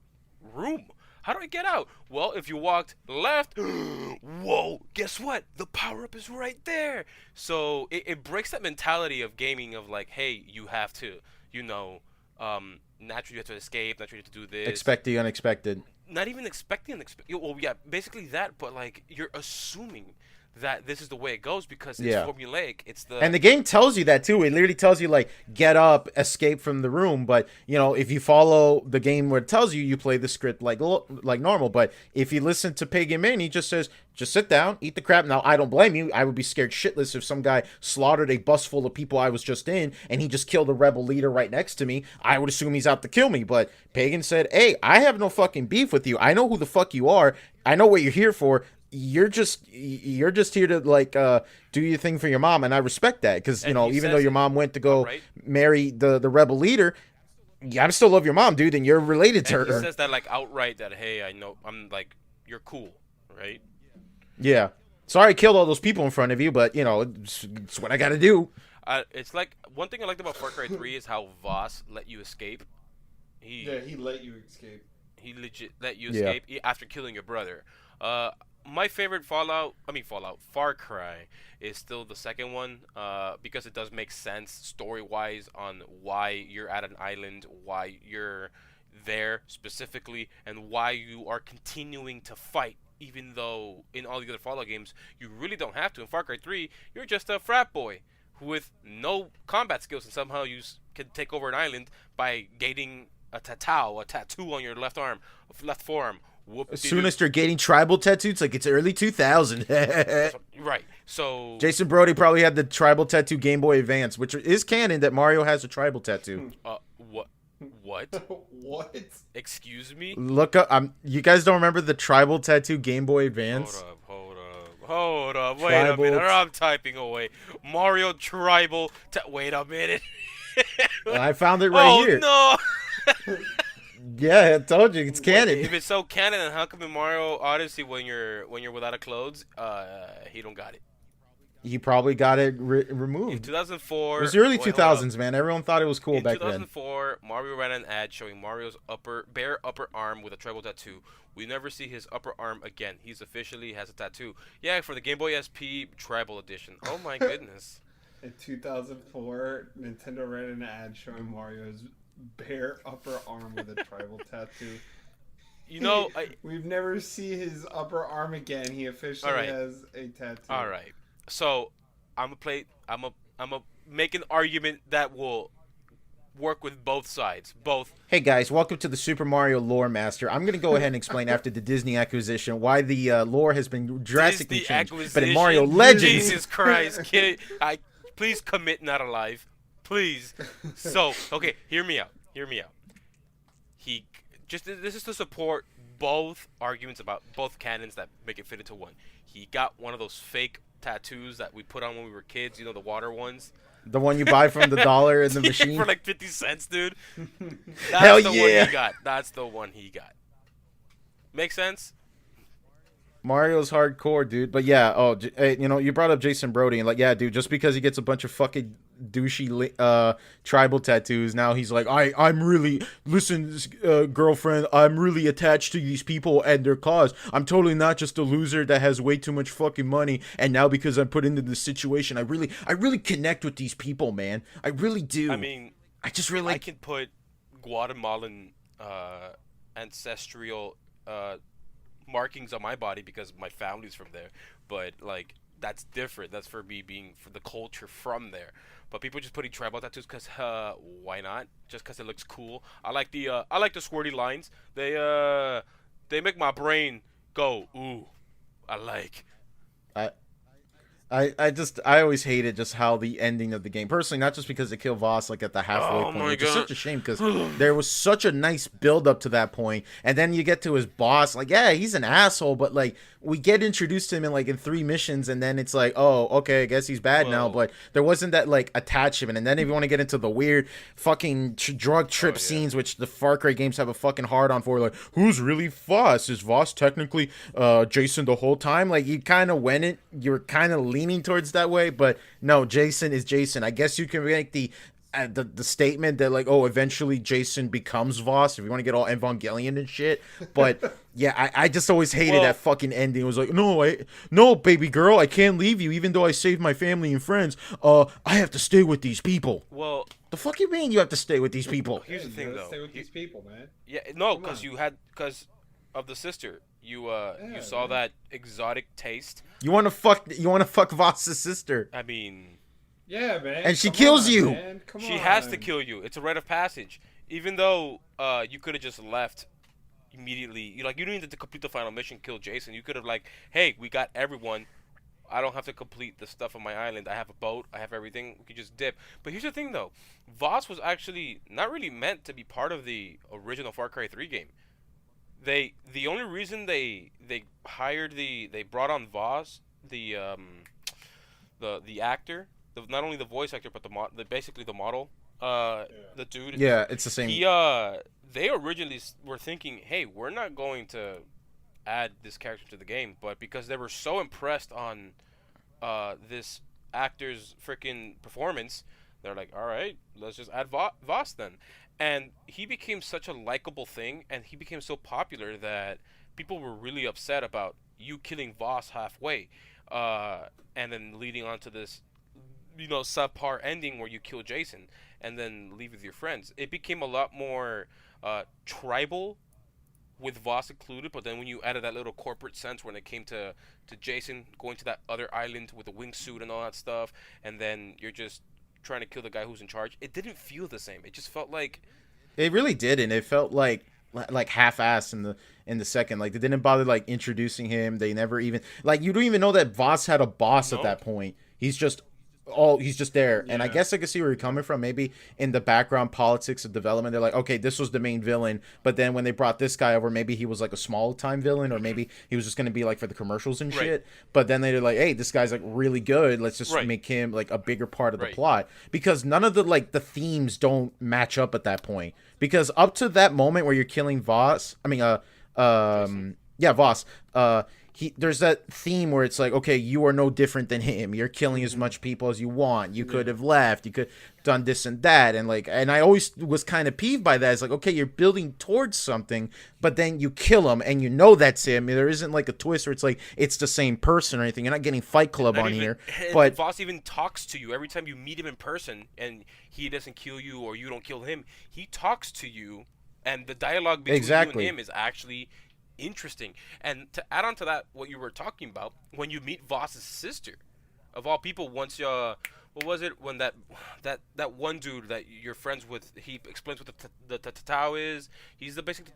room. How do I get out? Well, if you walked left, whoa, guess what? The power-up is right there. So it breaks that mentality of gaming of like, hey, you have to, naturally you have to escape, naturally you have to do this. Expect the unexpected. Not even expecting unexpected. Well, yeah, basically that, but like you're assuming that this is the way it goes because it's formulaic. And the game tells you that too. It literally tells you like get up, escape from the room. But if you follow the game where it tells you, you play the script like normal. But if you listen to Pagan Min, he just says, just sit down, eat the crap. Now I don't blame you. I would be scared shitless if some guy slaughtered a bus full of people I was just in, and he just killed a rebel leader right next to me. I would assume he's out to kill me. But Pagan said, hey, I have no fucking beef with you. I know who the fuck you are. I know what you're here for. You're just here to like do your thing for your mom, and I respect that because even though your mom went to go marry the rebel leader, I still love your mom, dude, and you're related to her. He says that like outright that hey, I know I'm like you're cool, right? Yeah. Sorry I killed all those people in front of you, but it's what I got to do. It's like one thing I liked about Far Cry 3 is how Voss let you escape. He let you escape. He legit let you escape after killing your brother. My favorite Far Cry is still the second one because it does make sense story-wise on why you're at an island, why you're there specifically, and why you are continuing to fight, even though in all the other Fallout games you really don't have to. In Far Cry 3, you're just a frat boy with no combat skills, and somehow you can take over an island by gating a tattoo on your left forearm. As soon as they're getting tribal tattoos, like it's early 2000. Right. So Jason Brody probably had the tribal tattoo Game Boy Advance, which is canon that Mario has a tribal tattoo. What? What? Excuse me? Look up. You guys don't remember the tribal tattoo Game Boy Advance? Hold Hold up. Wait a minute. Tribal. I'm typing away. Mario tribal. Wait a minute. I found it right Oh here. no. Yeah, I told you it's Wait, canon. if it's so canon, then how come in Mario Odyssey when you're without a clothes, he don't got it? He probably got it In removed. 2004, It was the early wait, hold up. 2000s, man. Everyone thought it was cool In back then. 2004, Mario ran an ad showing Mario's bare upper arm with a tribal tattoo. We never see his upper arm again. He's officially has a tattoo. Yeah, for the Game Boy SP Tribal Edition. Oh my goodness. In 2004, Nintendo ran an ad showing Mario's bare upper arm with a tribal tattoo. You know, We've never seen his upper arm again. He officially Alright. has a tattoo. all right. So, I'm gonna make an argument that will work with both sides. Both. Hey guys, welcome to the Super Mario Lore Master. I'm going to go ahead and explain after the Disney acquisition why the lore has been drastically Disney changed. acquisition. But in Mario Legends, Jesus Christ, kid, please commit not alive, please. So, okay, hear me out. This is to support both arguments about both canons that make it fit into one. He got one of those fake tattoos that we put on when we were kids, you know, the water ones. the one you buy from the dollar in the Yeah, machine. for like 50 cents, dude. That's Hell the yeah. one he got. That's the one he got. Make sense? Mario's hardcore, dude. But yeah, hey, you brought up Jason Brody, and like, yeah, dude, just because he gets a bunch of fucking douchey tribal tattoos, now he's like, I'm really, listen, girlfriend, I'm really attached to these people and their cause. I'm totally not just a loser that has way too much fucking money, and now because I'm put into this situation, I really connect with these people, man. I really do. I mean, I just really I can put Guatemalan ancestral markings on my body because my family's from there, but like that's different. That's for me being for the culture from there. But people just putting tribal tattoos because why not? Just because it looks cool. I like the squirty lines. They make my brain go ooh. I like. I always hated just how the ending of the game, personally, not just because they kill Voss like at the halfway Oh point, my which is God. such a shame because there was such a nice build up to that point, and then you get to his boss, like, yeah, he's an asshole, but like we get introduced to him in 3 missions, and then it's like, oh, okay, I guess he's bad now, Whoa. but there wasn't that like attachment, and then if you want to get into the weird fucking drug trip Oh, yeah. scenes, which the Far Cry games have a fucking hard on for, like, who's really Voss? Is Voss technically Jason the whole time? Like, you kind of you were kind of leaning towards that way, but no, Jason is Jason. I guess you can make the statement that like, oh, eventually Jason becomes Voss if you want to get all Evangelion and shit. But yeah, I just always hated Well- that fucking ending. It was like, no, baby girl, I can't leave you, even though I saved my family and friends. I have to stay with these people. Well, The fuck you mean you have to stay with these people? here's the You thing gotta though. Stay with these people, man. Yeah, no, Come because on. because of the sister. You Yeah, saw man. that exotic taste. You want to fuck Voss's sister, I mean, Yeah, man. and she come kills on, you. Man. Come she on. has to kill you. It's a rite of passage. Even though you could have just left immediately. You didn't need to complete the final mission, kill Jason. You could have like, hey, we got everyone. I don't have to complete the stuff on my island. I have a boat. I have everything. We could just dip. But here's the thing, though. Voss was actually not really meant to be part of the original Far Cry 3 game. The only reason they brought on Voss, the actor, not only the voice actor but basically the model, the dude. Yeah, it's the same. They originally were thinking, hey, we're not going to add this character to the game, but because they were so impressed on this actor's freaking performance, they're like, all right, let's just add Voss then. And he became such a likable thing, and he became so popular that people were really upset about you killing Voss halfway, and then leading on to this, subpar ending where you kill Jason and then leave with your friends. It became a lot more tribal with Voss included, but then when you added that little corporate sense when it came to Jason going to that other island with a wingsuit and all that stuff, and then you're just trying to kill the guy who's in charge, it didn't feel the same. It just felt like It really didn't. It felt like half-assed in the second. Like, they didn't bother like introducing him. They never even, like, you don't even know that Voss had a boss at No. that point. He's just oh, he's just there. And I Yeah. guess I can see where you're coming from. Maybe in the background politics of development, they're like, okay, this was the main villain. But then when they brought this guy over, maybe he was like a small time villain, or maybe he was just going to be like for the commercials and Right. shit. But then they're like, hey, this guy's like really good. Let's just Right. make him like a bigger part of the Right. plot. Because none of the like the themes don't match up at that point. Because up to that moment where you're killing Voss, yeah, Voss, there's that theme where it's like, okay, you are no different than him. You're killing as much people as you want. You could have left. You could have done this and that. And I always was kind of peeved by that. It's like, okay, you're building towards something, but then you kill him and you know that's him. There isn't like a twist where it's like it's the same person or anything. You're not getting Fight Club Not on even- here. and But Voss even talks to you every time you meet him in person, and he doesn't kill you or you don't kill him. He talks to you, and the dialogue between Exactly. you and him is actually interesting. And to add on to that, what you were talking about, when you meet Voss's sister, of all people, once what was it when that one dude that you're friends with, he explains what the Tatao is. He's the basic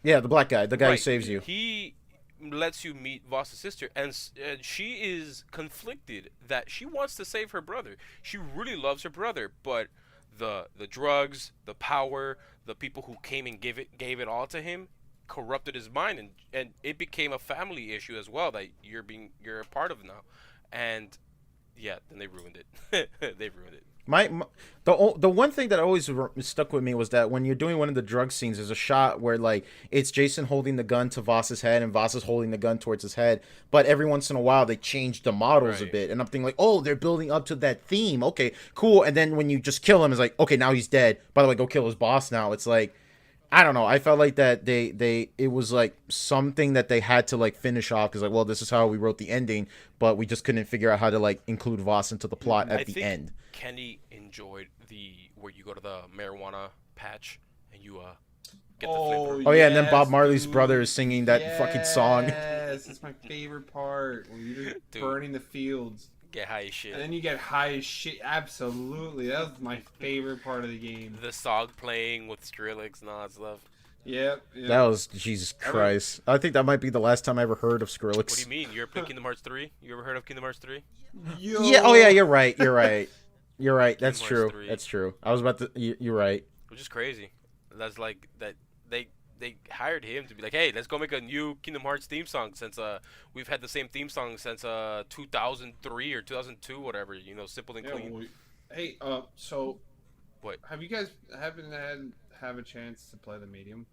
yeah, the black guy, the guy who right. saves you. He lets you meet Voss's sister, and she is conflicted that she wants to save her brother. She really loves her brother, but the drugs, the power, the people who came and gave it all to him corrupted his mind, and it became a family issue as well that you're a part of now. And yeah, then they ruined it. They ruined it. The one thing that always stuck with me was that when you're doing one of the drug scenes, there's a shot where like it's Jason holding the gun to Voss's head and Voss is holding the gun towards his head, but every once in a while they change the models a Right. bit, and I'm thinking like, oh, they're building up to that theme. Okay, cool. And then when you just kill him, it's like, okay, now he's dead. By the way, go kill his boss now. It's like, I don't know. I felt like that it was like something that they had to like finish off because like, well, this is how we wrote the ending, but we just couldn't figure out how to like include Voss into the plot at I the think end. Kenny enjoyed the where you go to the marijuana patch and you get the Oh, flavor. Oh yeah, and then Bob yes, Marley's dude. brother is singing that fucking song. Yes, it's my favorite part. When you're Dude. burning the fields. Get high as shit. And then you get high as shit. Absolutely. That was my favorite part of the game. The song playing with Skrillex and all that stuff. Yep. That was Jesus Christ. I think that might be the last time I ever heard of Skrillex. What do you mean? You ever played Kingdom Hearts 3? You ever heard of Kingdom Hearts 3? Yo. Yeah. Oh yeah. You're right. You're right. You're right. That's Hearts true. 3. That's true. I was about to. You're right. Which is crazy. That's like that they hired him to be like, hey, let's go make a new Kingdom Hearts theme song since we've had the same theme song since 2003 or 2002, whatever. You know, simple and Yeah, clean. well, hey, so What? have you guys have a chance to play the medium?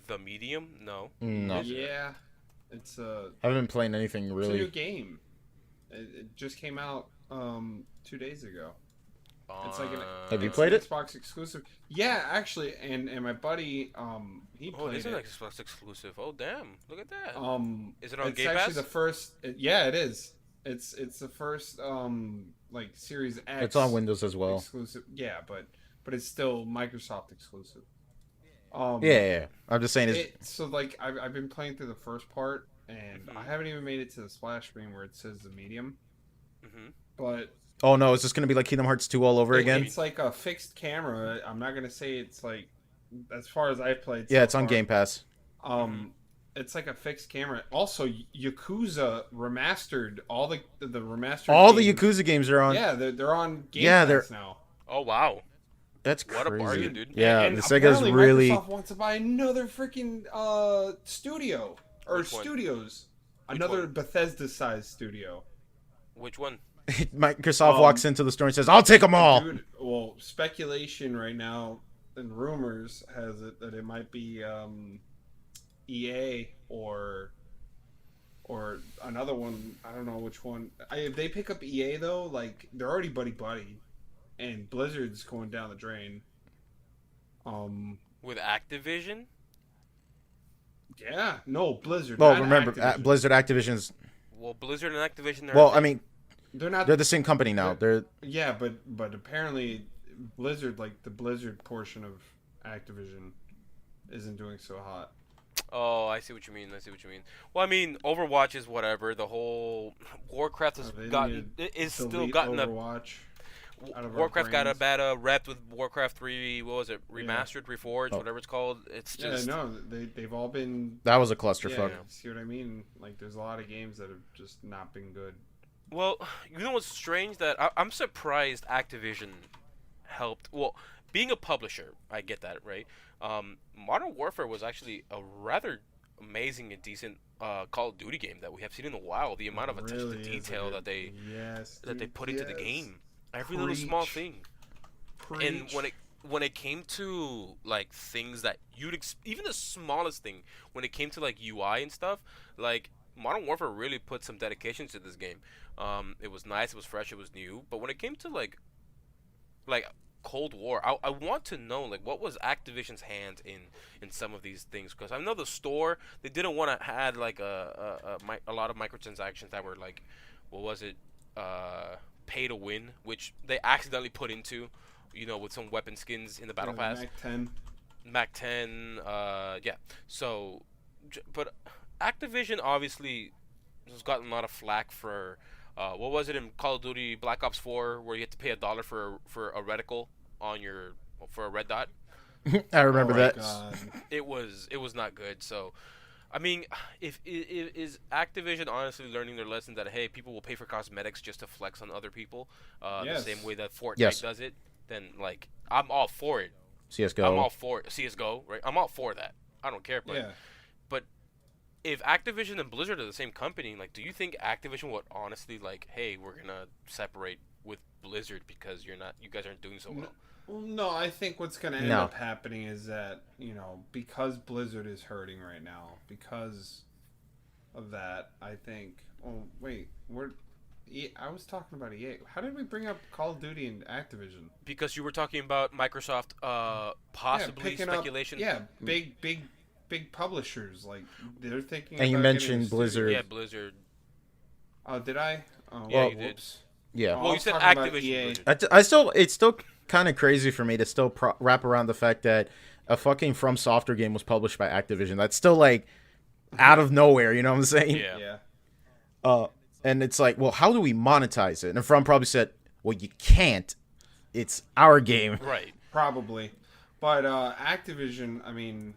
The Medium? No. No, Yeah, it's I haven't been playing anything it's a really. new game. It just came out 2 days ago. It's like an Have you it's played an it? Xbox exclusive. Yeah, actually, and my buddy he Oh, it played is an it. Xbox exclusive. Oh, damn! Look at that. Is it on It's Game actually Pass? the first. Yeah, it is. It's the first like Series X. It's on Windows as well. exclusive. Yeah, but it's still Microsoft exclusive. Yeah. I'm just saying. So like I've been playing through the first part, and Mhm. I haven't even made it to the splash screen where it says the medium. Mm-hmm. But Oh no, is this gonna be like Kingdom Hearts 2 all over again? it's like a fixed camera. I'm not gonna say it's like as far as I've played. Yeah, so it's on far, Game Pass. It's like a fixed camera. Also, Yakuza remastered all the remastered. All the games. Yakuza games are on. Yeah, they're on Game Yeah, Pass they're- now. Oh wow! That's What a crazy. bargain, dude. Yeah, and the Sega's apparently really. Microsoft wants to buy another freaking studio or Which one? studios, Which another one? Bethesda-sized studio. Which one? Microsoft walks into the store and says, "I'll take them all." Dude, well, speculation right now and rumors has it that it might be EA or another one. I don't know which one. If they pick up EA though, like they're already buddy, and Blizzard's going down the drain. With Activision? Yeah, no Blizzard. Well, not remember, Activision. Blizzard Activision's. Well, Blizzard and Activision. Well, I mean, They're not. they're the same company now. They're Yeah, but apparently Blizzard, like the Blizzard portion of Activision, isn't doing so hot. Oh, I see what you mean. Well, I mean, Overwatch is whatever. The whole Warcraft has They gotten need is to still delete gotten a Overwatch. out of our Warcraft got a brains. bad rep with Warcraft 3. What was it? Remastered, reforged, Oh. whatever it's called. It's Yeah, just no, they've all been. that was a Yeah, clusterfuck. see what I mean? Like, there's a lot of games that have just not been good. Well, you know what's strange? That I'm surprised Activision helped. Well, being a publisher, I get that, right? Modern Warfare was actually a rather amazing and decent Call of Duty game that we have seen in a while. The It amount of attention to really is a detail good. that they Yes, that they dude. put into the Yes. game, every little small Preach. thing. And Preach. when it came to like things that even the smallest thing, when it came to like UI and stuff, like Modern Warfare really put some dedication to this game. It was nice, it was fresh, it was new. But when it came to like Cold War, I want to know like what was Activision's hand in some of these things, because I know the store, they didn't want to add like a lot of microtransactions that were like, what was it, pay to win, which they accidentally put into, with some weapon skins in the battle Yeah, pass. Mac 10. Mac 10, yeah. So, but Activision obviously has gotten a lot of flack for, what was it in Call of Duty Black Ops 4, where you had to pay $1 for a reticle on your for a red dot. I remember Oh my Right. that. god. It was not good. So, I mean, if is Activision honestly learning their lesson that, hey, people will pay for cosmetics just to flex on other people, the same Yes. way that Fortnite Yes, does it? Then like I'm all for it. I'm CS:GO. all for it. CS:GO, right? I'm all for that. I don't care, but Yeah. but if Activision and Blizzard are the same company, like, do you think Activision would honestly like, hey, we're gonna separate with Blizzard because you guys aren't doing so N- well? Well, no, I think what's going to end No. up happening is that, because Blizzard is hurting right now, because of that, I think. Oh, wait. I was talking about EA. How did we bring up Call of Duty and Activision? Because you were talking about Microsoft, Yeah, possibly picking up. speculation. Yeah, big publishers. Like, they're thinking And you about getting a mentioned studio. Blizzard. Yeah, Blizzard. Oh, did I? Oh, Yeah, Well, you did. whoops. Yeah. Oh, Well, I you was said talking about Activision, EA. Blizzard. It's still kind of crazy for me to still wrap around the fact that a fucking From Software game was published by Activision. That's still like out of nowhere. You know what I'm saying? Yeah. Yeah. Uh, and it's like, well, how do we monetize it? And From probably said, well, you can't. It's our game. Right. Probably. But Activision, I mean,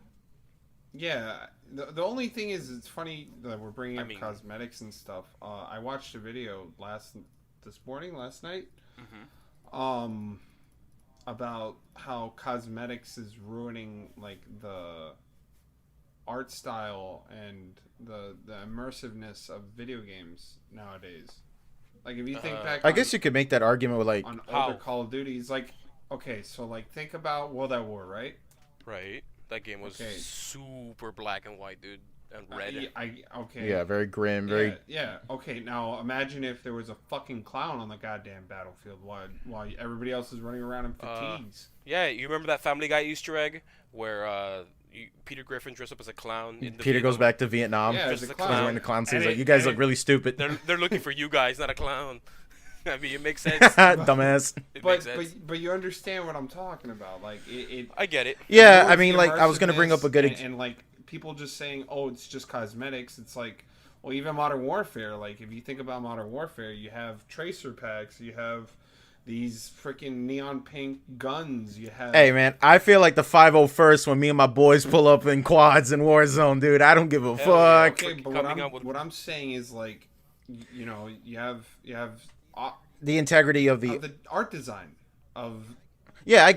yeah. The only thing is, it's funny that we're bringing I up mean- cosmetics and stuff. I watched a video last night, Hmm. um, about how cosmetics is ruining like the art style and the immersiveness of video games nowadays. Like if you think back, I guess you could make that argument with like, on How? older Call of Duties, like okay, so like think about World at War, right? Right. That game was Okay. super black and white, dude, and red. Okay. yeah, very grim, very. Yeah. Okay. Now imagine if there was a fucking clown on the goddamn battlefield while everybody else is running around in fatigues. Yeah, you remember that Family Guy Easter egg where Peter Griffin dressed up as a clown? In the Peter goes Vietnam- back to Vietnam. Yeah, just as a a He's clown. wearing the clown suit. And He's like, it- you guys and look it- really stupid. They're looking for you guys, not a clown. I mean, it makes sense. Dumbass. It But makes sense. but you understand what I'm talking about? Like it I get it. Yeah, ruins I mean, the like, I was gonna bring up a good. immersiveness and like people just saying, "Oh, it's just cosmetics." It's like, well, even Modern Warfare. Like, if you think about Modern Warfare, you have tracer packs, you have these freaking neon pink guns, you have. Hey man, I feel like the 501st when me and my boys pull up in quads in Warzone, dude. I don't give a Hell yeah. fuck. Okay, but coming out with- what I'm saying is like, you have The integrity of the the art design of. yeah, I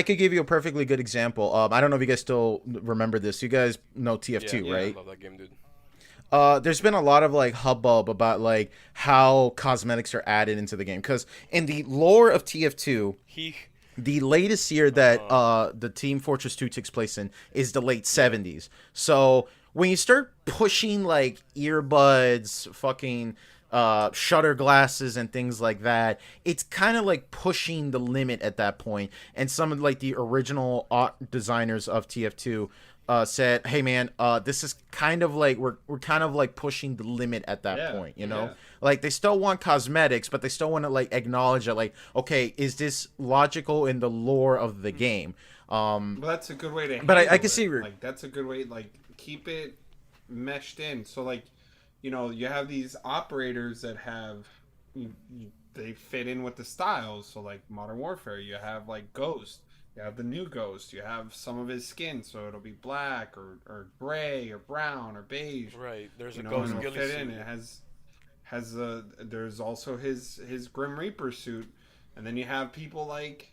could give you a perfectly good example. I don't know if you guys still remember this. You guys know TF2, yeah, right? I love that game, dude. There's been a lot of like hubbub about like how cosmetics are added into the game because in the lore of TF2, He the latest year that the Team Fortress 2 takes place in is the late 70s. So when you start pushing like earbuds, fucking shutter glasses and things like that, it's kind of like pushing the limit at that point. And some of like the original art designers of TF2 said, "Hey man, this is kind of like we're kind of like pushing the limit at that Yeah, point, you know? yeah. Like they still want cosmetics, but they still want to like acknowledge that, like, okay, is this logical in the lore of the game?" Well, that's a good way to. But I handle can it. see like that's a good way. Like keep it meshed in. So like, you have these operators that have, they fit in with the styles. So like Modern Warfare, you have like Ghost. You have the new Ghost. You have some of his skin, so it'll be black or gray or brown or beige. right. There's a And ghost it'll ghillie fit suit. in. It has a. There's also his Grim Reaper suit, and then you have people like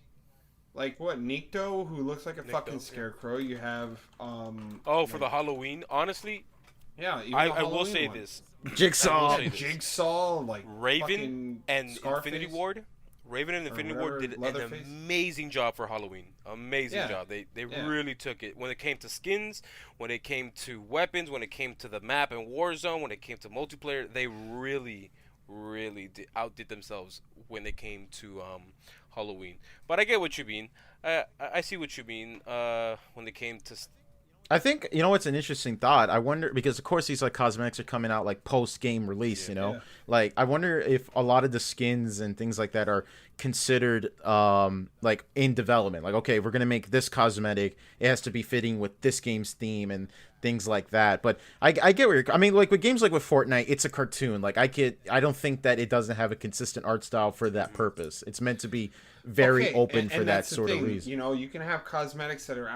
what Nikto, who looks like a fucking Yeah. scarecrow. You have Oh, for like, the Halloween, honestly, yeah, even I the I will Halloween say one. this: I will Jigsaw. say this. Jigsaw, like Raven fucking and Scarface, Infinity Ward. Raven and or Infinity whatever, Ward did an Leatherface. amazing job for Halloween. Amazing Yeah, job. They yeah. really took it. When it came to skins, when it came to weapons, when it came to the map and Warzone, when it came to multiplayer, they really outdid themselves when it came to Halloween. But I get what you mean. I see what you mean. When it came to I think you know what's an interesting thought. I wonder because of course these like cosmetics are coming out like post game release. Yeah. You know, Yeah. like I wonder if a lot of the skins and things like that are considered like in development. Like okay, we're gonna make this cosmetic. It has to be fitting with this game's theme and things like that. But I get where you're. I mean, like with games like with Fortnite, it's a cartoon. Like I don't think that it doesn't have a consistent art style for that purpose. It's meant to be very Okay, open and for that that's the sort of thing. reason. You know, you can have cosmetics that are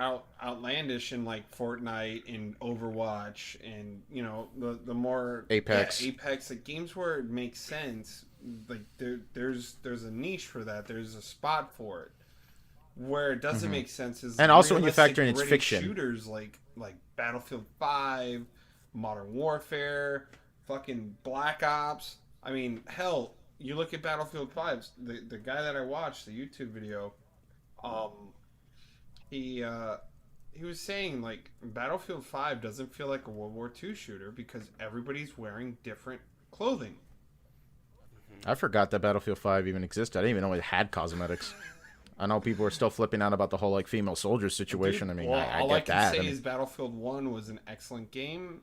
outlandish in like Fortnite and Overwatch, and you know the more Apex. Apex, like games where it makes sense. Like there's a niche for that. There's a spot for it. Where it doesn't make sense is And also when you realistic, factor in its gritty fiction. shooters like Battlefield 5, Modern Warfare, fucking Black Ops. I mean, hell, you look at Battlefield 5. The guy that I watched the YouTube video, um, he was saying like Battlefield 5 doesn't feel like a World War II shooter because everybody's wearing different clothing. I forgot that Battlefield 5 even existed. I didn't even know it had cosmetics. I know people are still flipping out about the whole like female soldier situation. Dude, I mean, well, I all get I can that. say I mean, is Battlefield 1 was an excellent game,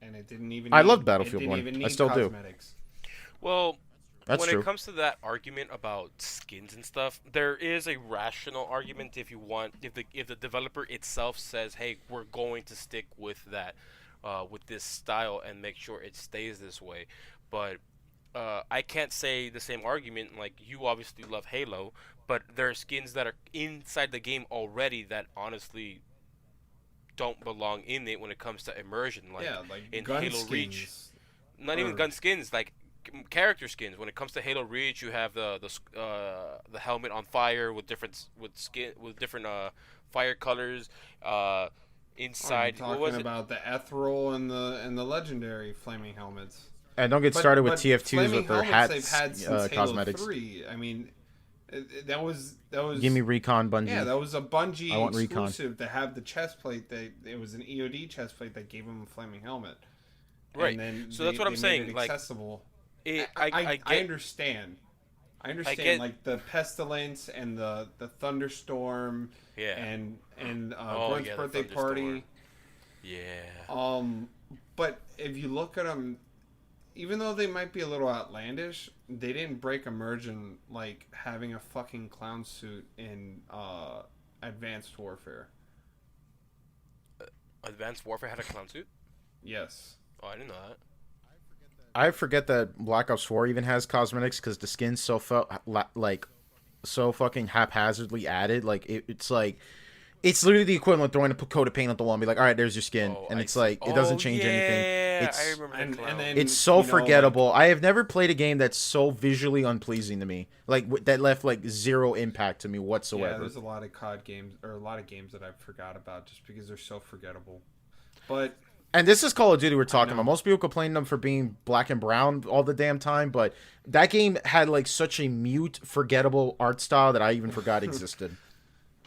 and it didn't even. I need, loved Battlefield it didn't 1. Even I need still do. cosmetics. well, that's when true. it comes to that argument about skins and stuff, there is a rational argument if you want if the developer itself says, "Hey, we're going to stick with that with this style and make sure it stays this way." But I can't say the same argument. Like you obviously love Halo, but there are skins that are inside the game already that honestly don't belong in it when it comes to immersion. Like Yeah, like in gun Halo Reach, skins. not even Or- gun skins, like character skins. When it comes to Halo Reach, you have the helmet on fire with different fire colors. I'm Inside, what talking was it? about the ethereal and the legendary flaming helmets. And don't get started with TF2s flaming with their helmets hats, they've had since Halo cosmetics. 3. I mean, that was Give me Recon Bungie. yeah, that was a Bungie I want Recon. exclusive to have the chest plate. It was an EOD chest plate that gave him a flaming helmet. Right. And then So that's what I'm made saying, it like, accessible. I I get understand. I understand, get- like the pestilence and the thunderstorm, Yeah. and Oh, Gwen's yeah, the birthday party. Yeah. But if you look at them, even though they might be a little outlandish, they didn't break immersion like having a fucking clown suit in Advanced Warfare. Advanced Warfare had a clown suit. Yes. Oh, I didn't know that. I forget that Black Ops 4 even has cosmetics because the skin's so like so fucking haphazardly added. Like it's like it's literally the equivalent of throwing a coat of paint on the wall and be like, all right, there's your skin, Oh, and I it's see. like it doesn't Oh, change yeah, anything. It's I remember the And- clown. and then- it's so you know, forgettable. I have never played a game that's so visually unpleasing to me. Like that left like zero impact to me Yeah, whatsoever. there's a lot of COD games or a lot of games that I forgot about just because they're so forgettable. But And this is Call of Duty we're talking know. about. Most people complain them for being black and brown all the damn time, but that game had like such a mute, forgettable art style that I even forgot existed.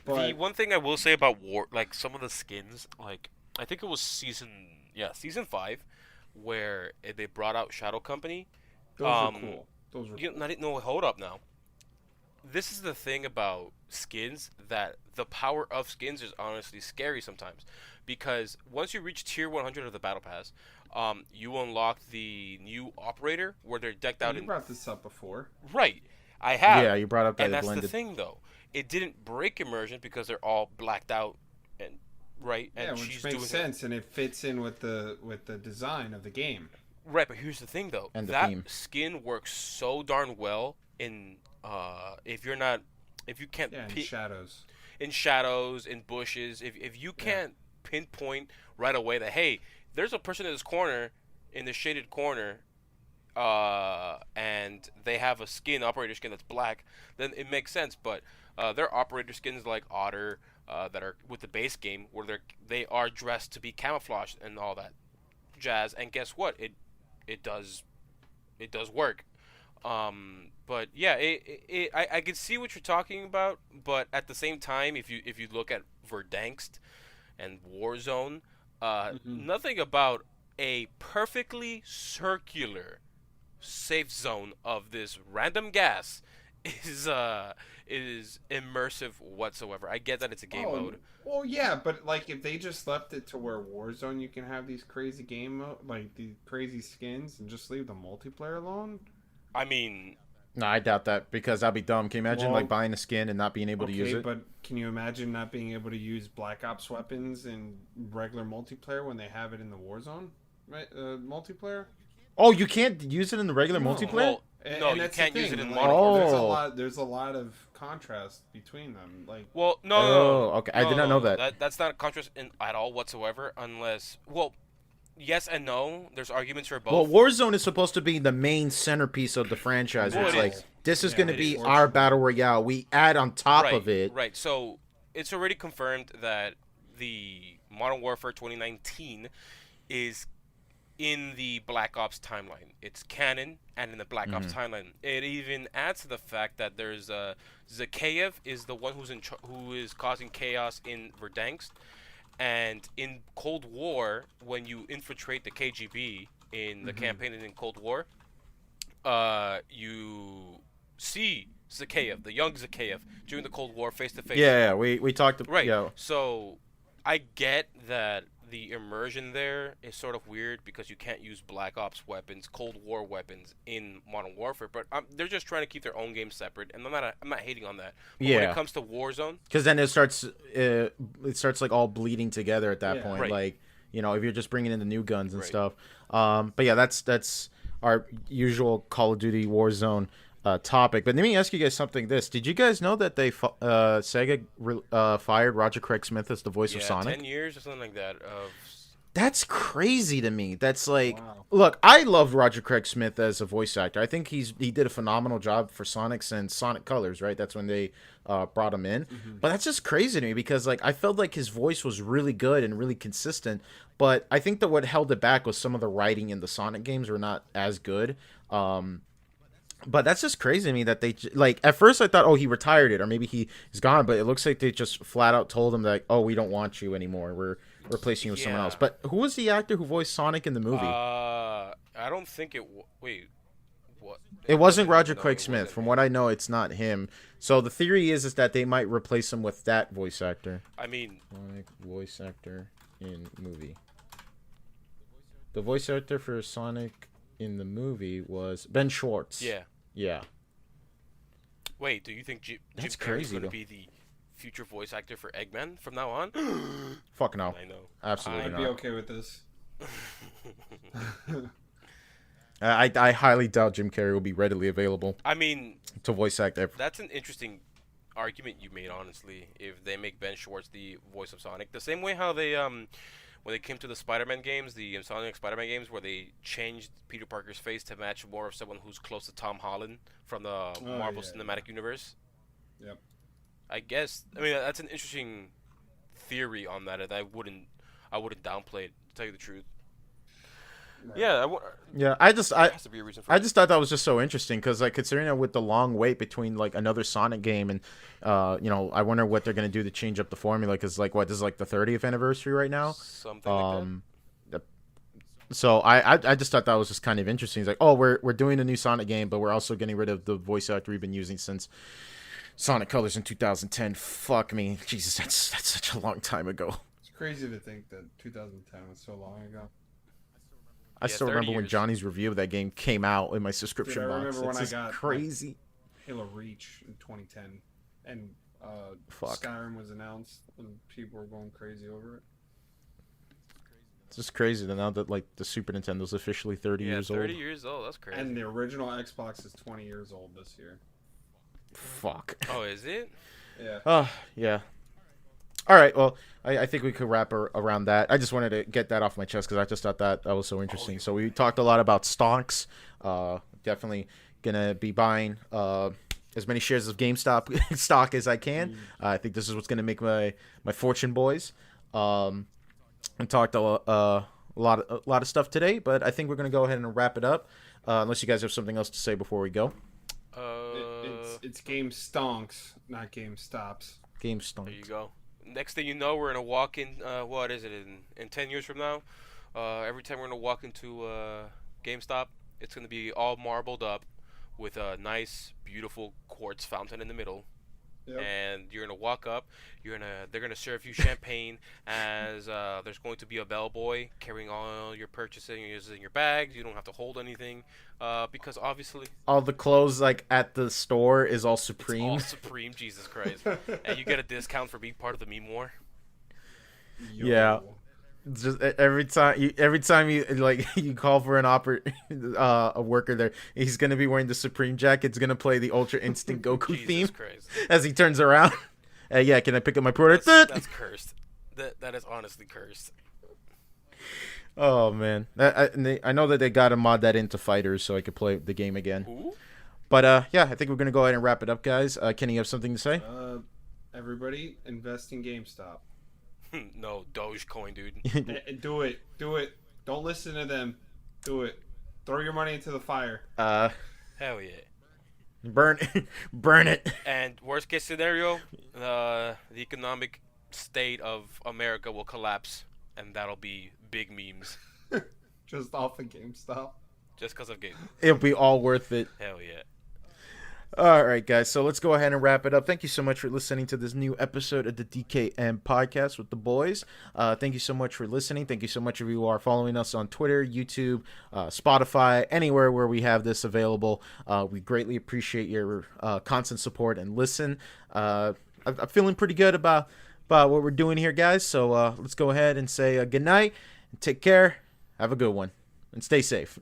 The but one thing I will say about like some of the skins, like I think it was season 5, where they brought out Shadow Company. those are cool. Those are You no, hold up now. This is the thing about skins, that the power of skins is honestly scary sometimes, because once you reach tier 100 of the battle pass, you unlock the new operator where they're decked out You in brought this up before. right. I have. Yeah, you brought up that and it that's blended. the thing though. It didn't break immersion because they're all blacked out and right. And Yeah, she's which makes doing sense, and it fits in with the design of the game. Right, but here's the thing though. And the that theme. skin works so darn well in if you can't Yeah, in shadows. in shadows, in bushes, if you can't pinpoint right away that hey, there's a person in this corner, in the shaded corner, and they have a skin, operator skin that's black, then it makes sense. But their operator skins like Otter, that are with the base game, where they are dressed to be camouflaged and all that jazz. And guess what? It does work. But yeah, I can see what you're talking about, but at the same time, if you look at Verdansk and Warzone, Hmm. nothing about a perfectly circular safe zone of this random gas is is immersive whatsoever. I get that it's a game Oh, mode. well, yeah, but like if they just left it to where Warzone, you can have these crazy like these crazy skins, and just leave the multiplayer alone. I mean, No, I doubt that because that'd be dumb. Can you imagine like Well, buying a skin and not being able to use okay, it? but can you imagine not being able to use Black Ops weapons in regular multiplayer when they have it in the Warzone, right? Multiplayer. Oh, you can't use it in the regular No. multiplayer? well, no, And you that's the can't use it thing. in Like, Modern Warfare. there's a Oh. lot. There's a lot of contrast between them. Like, Well, no, no, Oh, no, okay. I no, did no, not know no, no. that. That's not a contrast at all whatsoever. Unless, well, yes and no. There's arguments for Well, both. Warzone is supposed to be the main centerpiece of the franchise. Where Well, it's it now, like is. this is yeah, going to It is. be our unfortunately. battle royale. We add on top Right, of it. right. So it's already confirmed that the Modern Warfare 2019 is in the Black Ops timeline. It's canon and in the Black Ops Hmm. timeline. It even adds to the fact that there's Zakayev is the one who is causing chaos in Verdansk, and in Cold War, when you infiltrate the KGB in the Hmm. campaign in Cold War, you see Zakayev, the young Zakayev, during the Cold War face to face. Yeah, we talked. Right. Yeah, So I get that the immersion there is sort of weird because you can't use Black Ops weapons, Cold War weapons in Modern Warfare, but they're just trying to keep their own game separate, and I'm not hating on that. But when it yeah. comes to Warzone, Because then it starts like all bleeding together at that Yeah. point. right, Like if you're just bringing in the new guns and right. stuff. But yeah, that's our usual Call of Duty Warzone topic. But let me ask you guys something. Did you guys know that Sega fired Roger Craig Smith as the voice of Yeah, Sonic? 10 years or something like that. Of That's crazy to me. That's like, Wow. look, I loved Roger Craig Smith as a voice actor. I think he did a phenomenal job for Sonic since Sonic Colors, right? That's when they brought him in. Hmm. But that's just crazy to me because like I felt like his voice was really good and really consistent. But I think that what held it back was some of the writing in the Sonic games were not as good. Um, but that's just crazy to me that like at first I thought, oh, he retired it or maybe he's gone, but it looks like they just flat out told him like, oh, we don't want you anymore. We're replacing you with someone yeah. else. But who was the actor who voiced Sonic in the movie? I don't think it. Wait, what? It wasn't Roger No, Craig it Smith. wasn't. From what I know, it's not him. So the theory is that they might replace him with that voice actor. I mean, Sonic voice actor in movie. The voice actor for Sonic in the movie was Ben Schwartz. yeah. Yeah. Wait, do you think Jim That's Carrey's crazy, going to though. be the future voice actor for Eggman from now on? Fuck no. I know. Absolutely I'd not. be okay with this. I highly doubt Jim Carrey will be readily available I mean, to voice act. that's an interesting argument you made, honestly. If they make Ben Schwartz the voice of Sonic, the same way how they when they came to the Spider-Man games, the Sonic Spider-Man games, where they changed Peter Parker's face to match more of someone who's close to Tom Holland from the Marvel yeah, Cinematic Universe. Yep. I guess. I mean, that's an interesting theory on that, and I wouldn't downplay it. To tell you the truth. Right. Yeah, Yeah, there has to be a reason for I it. just thought that was just so interesting because, like, considering that with the long wait between like another Sonic game and, I wonder what they're gonna do to change up the formula because, like, what this is like the 30th anniversary right now. Something like Um, so I just thought that was just kind of interesting. It's like, oh, we're doing a new Sonic game, but we're also getting rid of the voice actor we've been using since Sonic Colors in 2010. Fuck me, Jesus, that's such a long time ago. It's crazy to think that 2010 was so long ago. I Yeah, still 30 remember when years. Johnny's review of that game came out in my subscription Dude, I box. remember when It's I just got, crazy. Halo Reach in 2010, and Fuck. Skyrim was announced, and people were going crazy over it. It's just crazy that now that like the Super Nintendo's officially 30 yeah, years 30 old. years old. That's crazy. And the original Xbox is 20 years old this year. Fuck. Oh, is it? Yeah. Oh, yeah. All right. Well, I think we could wrap around that. I just wanted to get that off my chest because I just thought that was so interesting. So we talked a lot about stocks. Definitely gonna be buying as many shares of GameStop stock as I can. I think this is what's gonna make my fortune, boys. And talked a lot of stuff today, but I think we're gonna go ahead and wrap it up. Unless you guys have something else to say before we go. It's game stonks, not game stops. Game stunk. There you go. Next thing you know, we're gonna walk in. What is it in 10 years from now? Every time we're gonna walk into GameStop, it's gonna be all marbled up with a nice, beautiful quartz fountain in the middle. Yep. And you're gonna walk up. They're gonna serve you champagne as there's going to be a bellboy carrying all your purchases in your bags. You don't have to hold anything because obviously All the clothes like at the store is all it's Supreme. all Supreme. Jesus Christ! And you get a discount for being part of the meme war. Yo. Yeah. It's just every time you like you call for a worker there, he's gonna be wearing the Supreme jacket. It's gonna play the Ultra Instinct Goku Jesus theme Christ! as he turns around. Yeah, can I pick up my product? That's cursed. That is honestly cursed. Oh man, I know that they gotta mod that into fighters so I could play the game again. Who? But yeah, I think we're gonna go ahead and wrap it up, guys. Kenny, you have something to say? Everybody invest in GameStop. No, Dogecoin, dude. Do it. Don't listen to them. Do it. Throw your money into the fire. Hell yeah. Burn it. And worst case scenario, the economic state of America will collapse, and that'll be big memes Just off of GameStop. just because of game. It'll be all worth it. Hell yeah. All right, guys. So let's go ahead and wrap it up. Thank you so much for listening to this new episode of the DKM podcast with the boys. Thank you so much for listening. Thank you so much if you are following us on Twitter, YouTube, Spotify, anywhere where we have this available. We greatly appreciate your constant support and listen. I'm feeling pretty good about what we're doing here, guys. So let's go ahead and say good night. Take care. Have a good one. And stay safe.